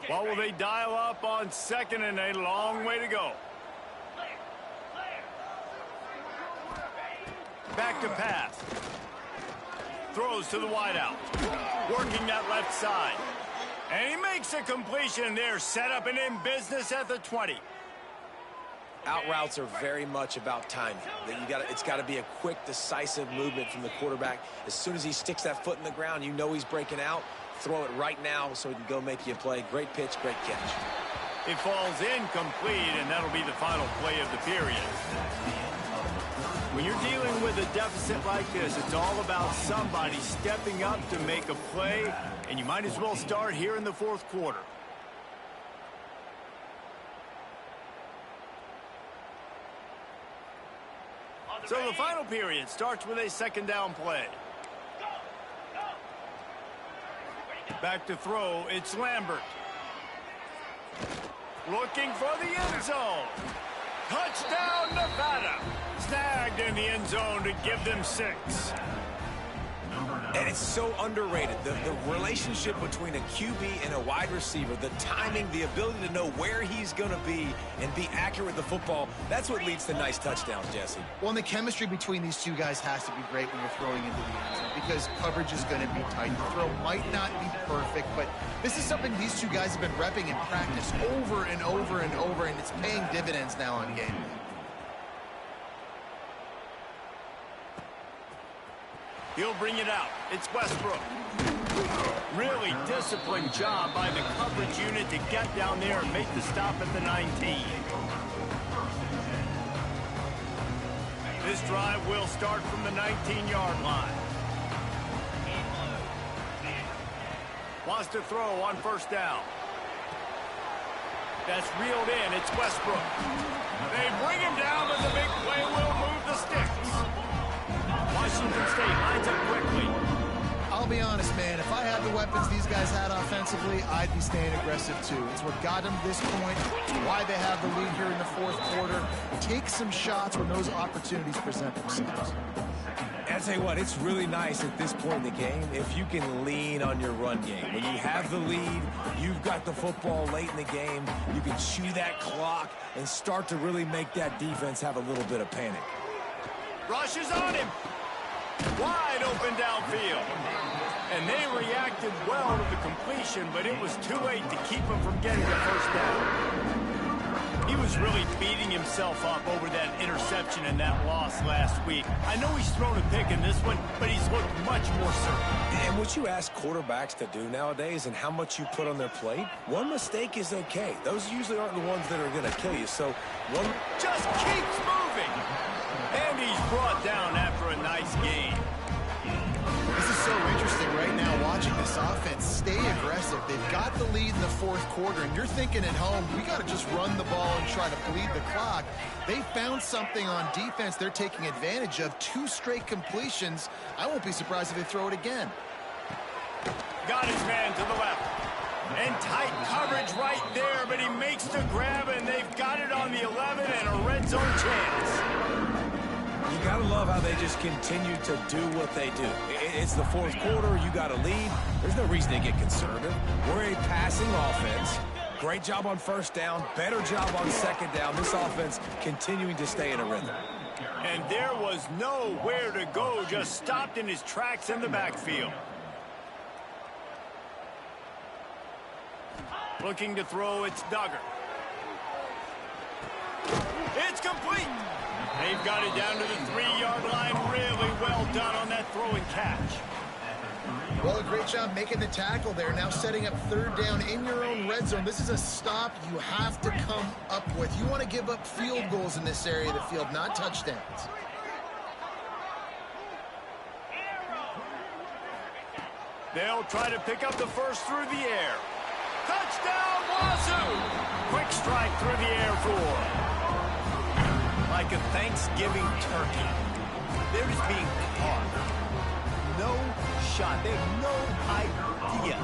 Speaker 1: What will they dial up on 2nd and a long way to go? Back to pass. Throws to the wideout. Working that left side. And he makes a completion there. Set up and in business at the 20.
Speaker 3: Out routes are very much about timing. It's got to be a quick, decisive movement from the quarterback. As soon as he sticks that foot in the ground, you know he's breaking out. Throw it right now so he can go make you a play. Great pitch, great catch.
Speaker 1: It falls incomplete, and that'll be the final play of the period. When you're dealing with a deficit like this, it's all about somebody stepping up to make a play, and you might as well start here in the 4th quarter. So the final period starts with a 2nd down play. Back to throw, it's Lambert. Looking for the end zone. Touchdown, Nevada. Snagged in the end zone to give them 6.
Speaker 3: And it's so underrated. The relationship between a QB and a wide receiver, the timing, the ability to know where he's going to be and be accurate with the football, that's what leads to nice touchdowns, Jesse.
Speaker 2: Well, and the chemistry between these two guys has to be great when you're throwing into the end zone because coverage is going to be tight. The throw might not be perfect, but this is something these two guys have been repping in practice over and over and over, and it's paying dividends now on game day.
Speaker 1: He'll bring it out. It's Westbrook. Really disciplined job by the coverage unit to get down there and make the stop at the 19. This drive will start from the 19-yard line. Wants to throw on first down. That's reeled in. It's Westbrook. They bring him down, but the big play will move the sticks. Washington State lines up quickly.
Speaker 2: I'll be honest, man. If I had the weapons these guys had offensively, I'd be staying aggressive too. It's what got them to this point. It's why they have the lead here in the 4th quarter. Take some shots when those opportunities present themselves.
Speaker 3: And I tell you what, it's really nice at this point in the game if you can lean on your run game. When you have the lead, you've got the football late in the game, you can chew that clock and start to really make that defense have a little bit of panic.
Speaker 1: Rushes on him. Wide open downfield. And they reacted well to the completion, but it was too late to keep him from getting the first down. He was really beating himself up over that interception and that loss last week. I know he's thrown a pick in this one, but he's looked much more certain.
Speaker 3: And what you ask quarterbacks to do nowadays and how much you put on their plate, one mistake is okay. Those usually aren't the ones that are going to kill you. So one
Speaker 1: just keeps moving. And he's brought down after a nice game.
Speaker 2: This is so interesting right now watching this. this offense stay aggressive. They've got the lead in the fourth quarter, and you're thinking at home, we got to just run the ball and try to bleed the clock. They found something on defense they're taking advantage of. 2 straight completions. I won't be surprised if they throw it again.
Speaker 1: Got his man to the left. And tight coverage right there, but he makes the grab, and they've got it on the 11 and a red zone chance.
Speaker 3: You got to love how they just continue to do what they do. It's the fourth quarter. You got a lead. There's no reason to get conservative. We're a passing offense. Great job on first down. Better job on second down. This offense continuing to stay in a rhythm.
Speaker 1: And there was nowhere to go. Just stopped in his tracks in the backfield. Looking to throw, it's Duggar. It's complete. They've got it down to the 3-yard line. Really well done on that throw and catch.
Speaker 2: Well, a great job making the tackle there. Now setting up 3rd down in your own red zone. This is a stop you have to come up with. You want to give up field goals in this area of the field, not touchdowns.
Speaker 1: They'll try to pick up the first through the air. Touchdown, Wazoo! Quick strike through the air for. Like a Thanksgiving turkey. They're just being carved. No shot. They have no idea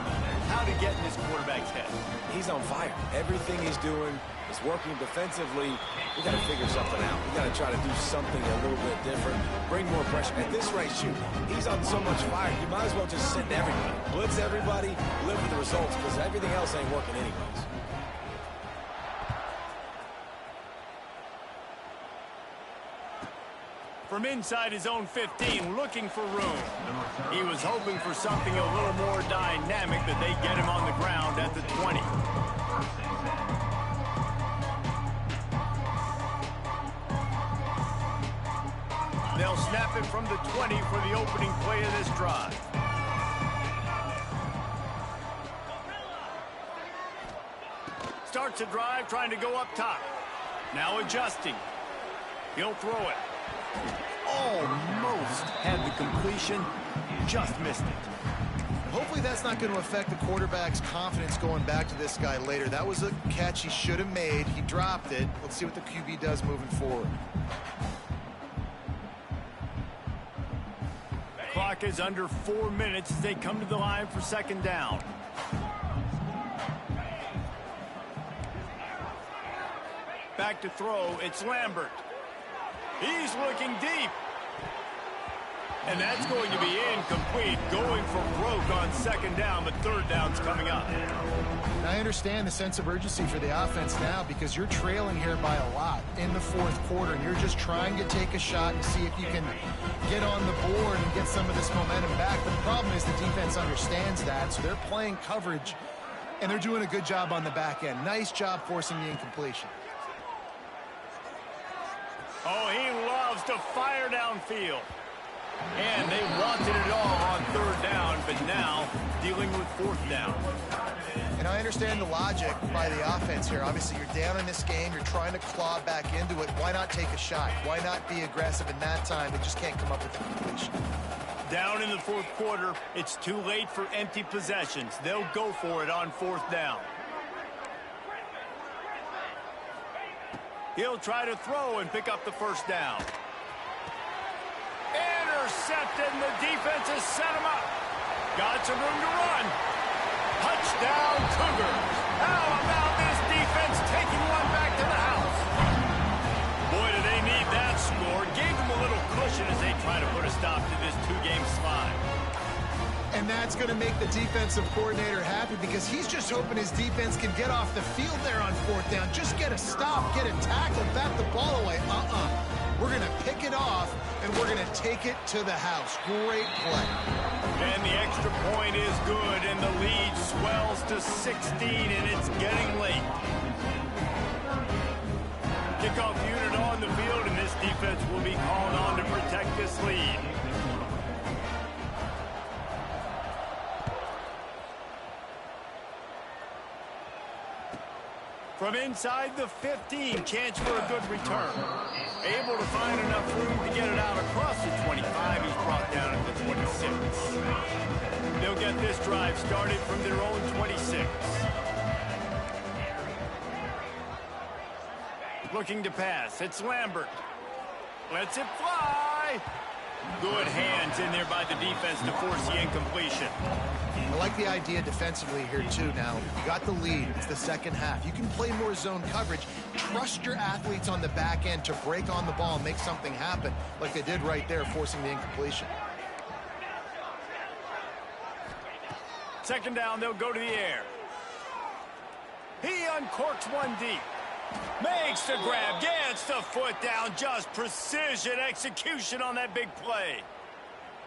Speaker 1: how to get in this quarterback's head.
Speaker 3: He's on fire. Everything he's doing is working defensively. We got to figure something out. We got to try to do something a little bit different. Bring more pressure. At this rate, shoot, he's on so much fire. You might as well just send everybody. Blitz everybody. Live with the results because everything else ain't working anyways.
Speaker 1: From inside his own 15, looking for room. He was hoping for something a little more dynamic, but they get him on the ground at the 20. They'll snap it from the 20 for the opening play of this drive. Starts a drive, trying to go up top. Now adjusting. He'll throw it. Almost had the completion, just missed it.
Speaker 2: Hopefully that's not going to affect the quarterback's confidence going back to this guy later. That was a catch he should have made. He dropped it. Let's see what the QB does moving forward.
Speaker 1: Clock is under 4 minutes as they come to the line for 2nd down. Back to throw, it's Lambert. He's looking deep. And that's going to be incomplete. Going for broke on 2nd down, but 3rd down's coming up.
Speaker 2: And I understand the sense of urgency for the offense now because you're trailing here by a lot in the 4th quarter, and you're just trying to take a shot and see if you can get on the board and get some of this momentum back. But the problem is the defense understands that, so they're playing coverage, and they're doing a good job on the back end. Nice job forcing the incompletion.
Speaker 1: Oh, he loves to fire downfield. And they wanted it all on 3rd down, but now dealing with 4th down.
Speaker 2: And I understand the logic by the offense here. Obviously, you're down in this game. You're trying to claw back into it. Why not take a shot? Why not be aggressive in that time? They just can't come up with the completion.
Speaker 1: Down in the 4th quarter, it's too late for empty possessions. They'll go for it on 4th down. He'll try to throw and pick up the 1st down. Intercepted, and the defense has set him up. Got some room to run. Touchdown, Cougars. How about this defense taking one back to the house? Boy, do they need that score. Gave them a little cushion as they try to put a stop to this 2-game slide.
Speaker 2: And that's going to make the defensive coordinator happy because he's just hoping his defense can get off the field there on 4th down. Just get a stop, get a tackle, bat the ball away. We're going to pick it off, and we're going to take it to the house. Great play.
Speaker 1: And the extra point is good, and the lead swells to 16, and it's getting late. Kickoff unit on the field, and this defense will be called on to protect this lead. From inside the 15, chance for a good return. Able to find enough room to get it out across the 25. He's brought down at the 26. They'll get this drive started from their own 26. Looking to pass. It's Lambert. Lets it fly. Good hands in there by the defense to force the incompletion.
Speaker 2: I like the idea defensively here, too. Now, you got the lead. It's the second half. You can play more zone coverage. Trust your athletes on the back end to break on the ball and make something happen like they did right there, forcing the incompletion.
Speaker 1: Second down, they'll go to the air. He uncorks one deep. Makes the grab, gets the foot down, just precision execution on that big play.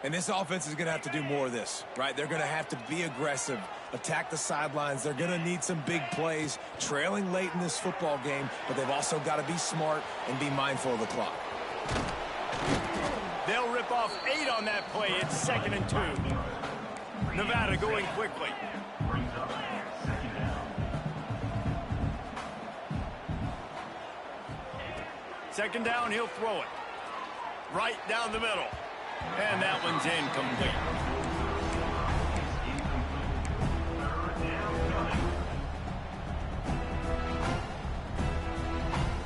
Speaker 3: And this offense is going to have to do more of this, right? They're going to have to be aggressive, attack the sidelines. They're going to need some big plays, trailing late in this football game, but they've also got to be smart and be mindful of the clock.
Speaker 1: They'll rip off 8 on that play. It's 2nd and 2. Nevada going quickly. Second down, he'll throw it. Right down the middle. And that one's incomplete.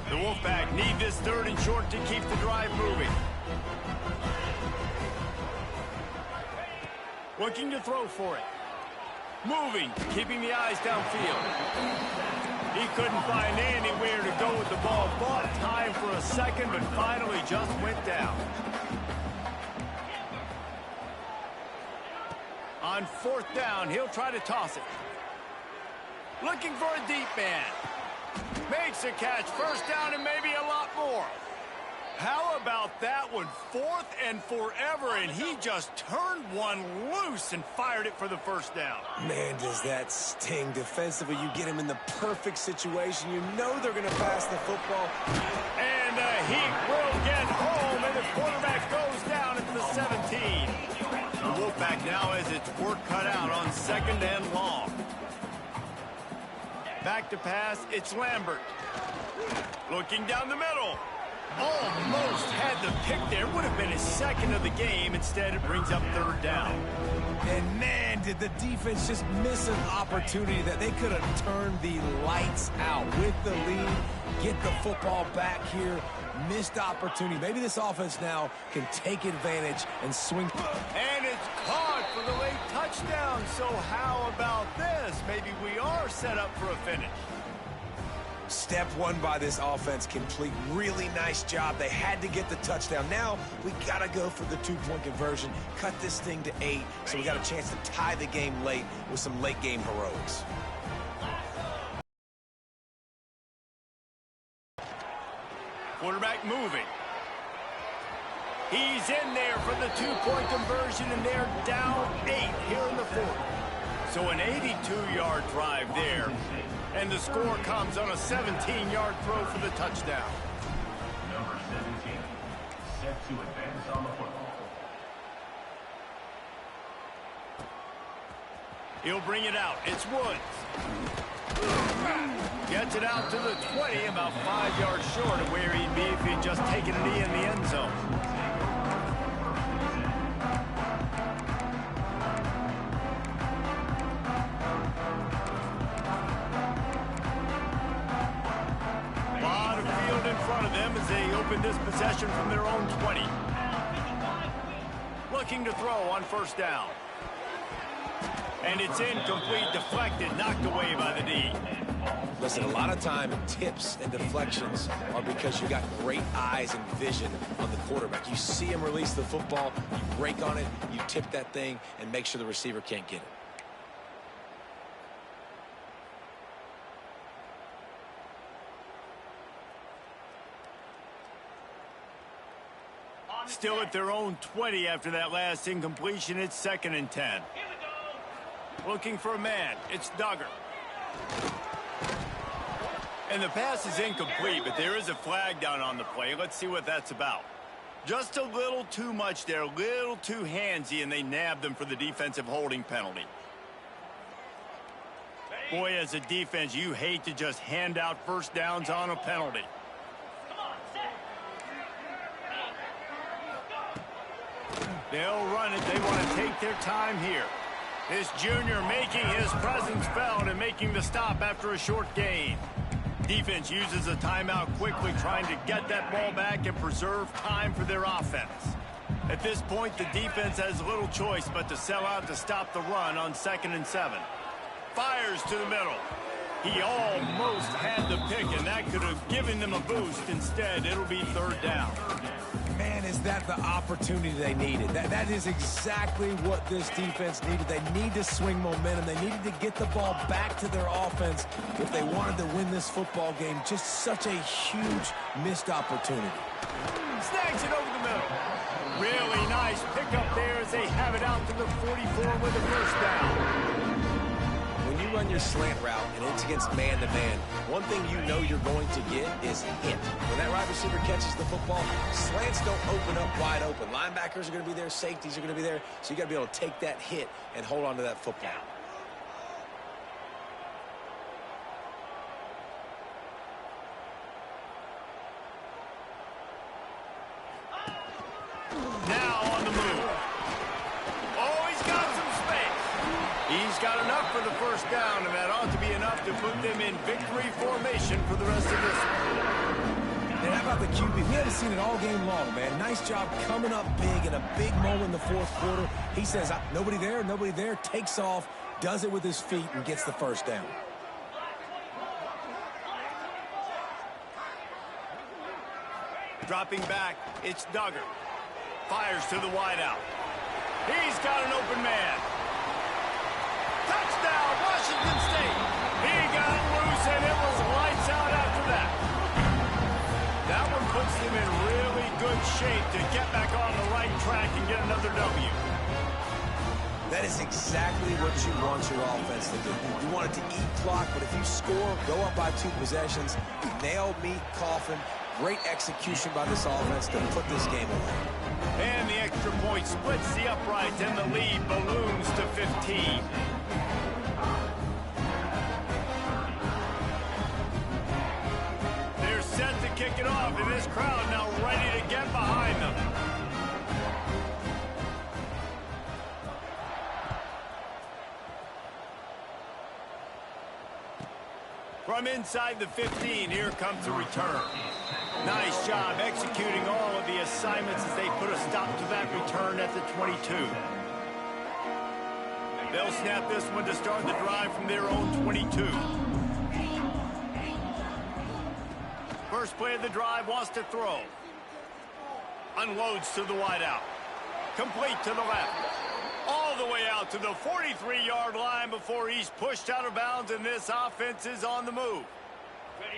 Speaker 1: The Wolfpack need this 3rd and short to keep the drive moving. Looking to throw for it. Moving, keeping the eyes downfield. He couldn't find anywhere to go with the ball. Bought time for a second, but finally just went down. On 4th down, he'll try to toss it. Looking for a deep man. Makes a catch. 1st down and maybe a lot more. How about that one? 4th and forever, and he just turned one loose and fired it for the 1st down.
Speaker 3: Man, does that sting defensively. You get him in the perfect situation. You know they're going to pass the football.
Speaker 1: And he will get home, and the quarterback goes down at the 17. The Wolfpack now has its work cut out on 2nd and long. Back to pass, it's Lambert. Looking down the middle. Almost had the pick there. Would have been his 2nd of the game. Instead, it brings up 3rd down.
Speaker 3: And man, did the defense just miss an opportunity that they could have turned the lights out with the lead, get the football back here. Missed opportunity. Maybe this offense now can take advantage and swing.
Speaker 1: And it's caught for the late touchdown. So how about this? Maybe we are set up for a finish.
Speaker 3: Step 1 by this offense complete. Really nice job. They had to get the touchdown. Now we got to go for the 2-point conversion. Cut this thing to 8 so we got a chance to tie the game late with some late game heroics.
Speaker 1: Quarterback moving. He's in there for the 2-point conversion, and they're down 8 here in the 4th. So an 82-yard drive there. And the score comes on a 17-yard throw for the touchdown.
Speaker 5: Number 17, set to advance on the football.
Speaker 1: He'll bring it out. It's Woods. Gets it out to the 20, about 5 yards short of where he'd be if he'd just taken a knee in the end zone. As they open this possession from their own 20. Looking to throw on 1st down. And it's incomplete, deflected, knocked away by the D.
Speaker 3: Listen, a lot of time tips and deflections are because you got great eyes and vision on the quarterback. You see him release the football, you break on it, you tip that thing, and make sure the receiver can't get it.
Speaker 1: Still at their own 20 after that last incompletion. It's 2nd and 10. Looking for a man. It's Duggar. And the pass is incomplete, but there is a flag down on the play. Let's see what that's about. Just a little too much there, a little too handsy, and they nabbed them for the defensive holding penalty. Boy, as a defense, you hate to just hand out 1st downs on a penalty. They'll run it. They want to take their time here. This junior making his presence felt and making the stop after a short gain. Defense uses a timeout quickly, trying to get that ball back and preserve time for their offense. At this point, the defense has little choice but to sell out to stop the run on 2nd and 7. Fires to the middle. He almost had the pick, and that could have given them a boost. Instead, it'll be 3rd down.
Speaker 3: Man, is that the opportunity they needed. That is exactly what this defense needed. They need to swing momentum. They needed to get the ball back to their offense if they wanted to win this football game. Just such a huge missed opportunity.
Speaker 1: Snags it over the middle. Really nice pickup there as they have it out to the 44 with a 1st down.
Speaker 3: When you run your slant route and it's against man-to-man, one thing you know you're going to get is hit. When that wide receiver catches the football, slants don't open up wide open. Linebackers are going to be there, safeties are going to be there, so you got to be able to take that hit and hold on to that football.
Speaker 1: Now on the move. Oh, he's got some space. He's got enough for the 1st down, and that ought to be enough to put them in victory formation for the rest of this one.
Speaker 3: And how about the QB? We haven't seen it all game long, man. Nice job coming up big in a big moment in the 4th quarter. He says, nobody there, takes off, does it with his feet, and gets the 1st down.
Speaker 1: Dropping back, it's Duggar. Fires to the wideout. He's got an open man. Touchdown, Washington State. He got loose, and it was lights out after that. That one puts them in really good shape to get back on the right track and get another W.
Speaker 3: That is exactly what you want your offense to do. You want it to eat clock, but if you score, go up by 2 possessions, nail, meet, coffin. Great execution by this offense to put this game away.
Speaker 1: And the extra point splits the uprights, and the lead balloons to 15. They're set to kick it off, and this crowd now ready to get behind them. From inside the 15, here comes the return. Nice job executing all of the assignments as they put a stop to that return at the 22. They'll snap this one to start the drive from their own 22. First play of the drive, wants to throw. Unloads to the wideout. Complete to the left. All the way out to the 43-yard line before he's pushed out of bounds, and this offense is on the move.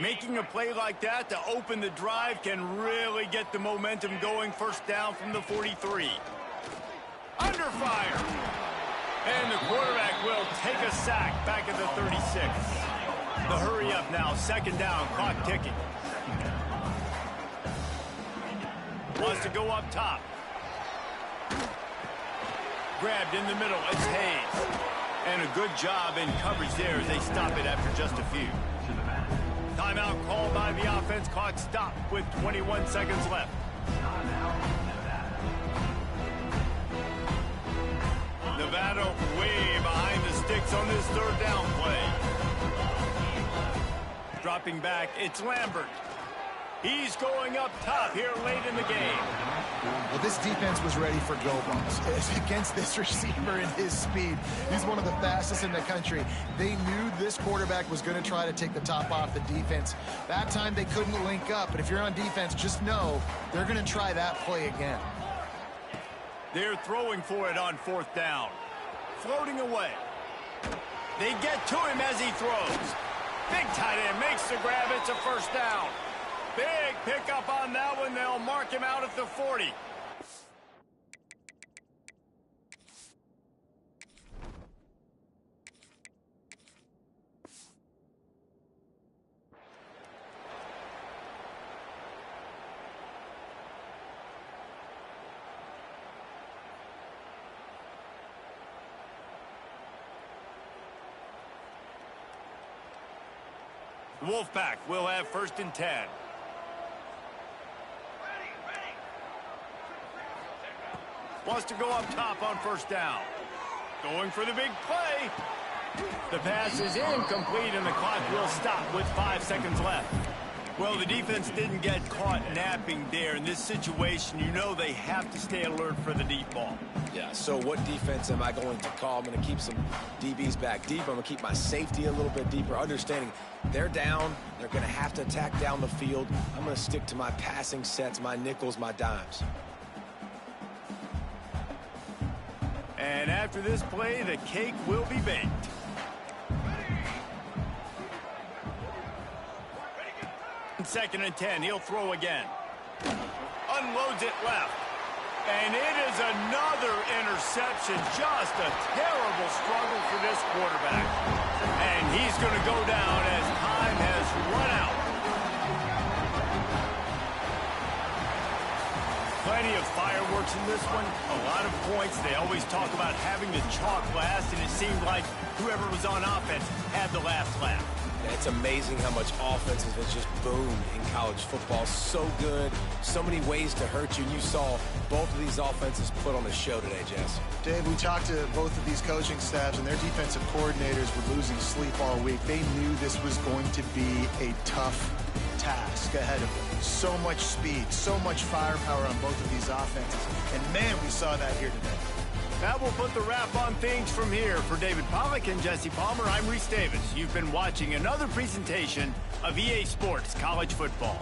Speaker 1: Making a play like that to open the drive can really get the momentum going. 1st down from the 43. Under fire. And the quarterback will take a sack back at the 36. The hurry up now. 2nd down. Clock ticking. Wants to go up top. Grabbed in the middle. It's Hayes. And a good job in coverage there as they stop it after just a few. Timeout called by the offense. Clock stopped with 21 seconds left. Nevada way behind the sticks on this 3rd down play. Dropping back, it's Lambert. He's going up top here late in the game.
Speaker 2: Well, this defense was ready for go bumps. Against this receiver and his speed, he's one of the fastest in the country. They knew this quarterback was going to try to take the top off the defense. That time they couldn't link up, but if you're on defense, just know they're going to try that play again.
Speaker 1: They're throwing for it on 4th down. Floating away. They get to him as he throws. Big tight end makes the grab. It's a 1st down. Big pickup on that one. They'll mark him out at the 40. Wolfpack will have 1st and 10. Wants to go up top on 1st down. Going for the big play. The pass is incomplete, and the clock will stop with 5 seconds left. Well, the defense didn't get caught napping there. In this situation, you know they have to stay alert for the deep ball.
Speaker 3: Yeah, so what defense am I going to call? I'm going to keep some DBs back deep. I'm going to keep my safety a little bit deeper, understanding they're down. They're going to have to attack down the field. I'm going to stick to my passing sets, my nickels, my dimes.
Speaker 1: And after this play, the cake will be baked. Second and 10, he'll throw again. Unloads it left. And it is another interception. Just a terrible struggle for this quarterback. And he's going to go down as time has run out. Plenty of fireworks in this one. A lot of points. They always talk about having the chalk last, and it seemed like whoever was on offense had the last laugh.
Speaker 3: It's amazing how much offense has just boomed in college football. So good, so many ways to hurt you. And you saw both of these offenses put on a show today, Jess.
Speaker 2: Dave, we talked to both of these coaching staffs, and their defensive coordinators were losing sleep all week. They knew this was going to be a tough task ahead of them. So much speed, so much firepower on both of these offenses. And, man, we saw that here today.
Speaker 1: That will put the wrap on things from here. For David Pollack and Jesse Palmer, I'm Reese Davis. You've been watching another presentation of EA Sports College Football.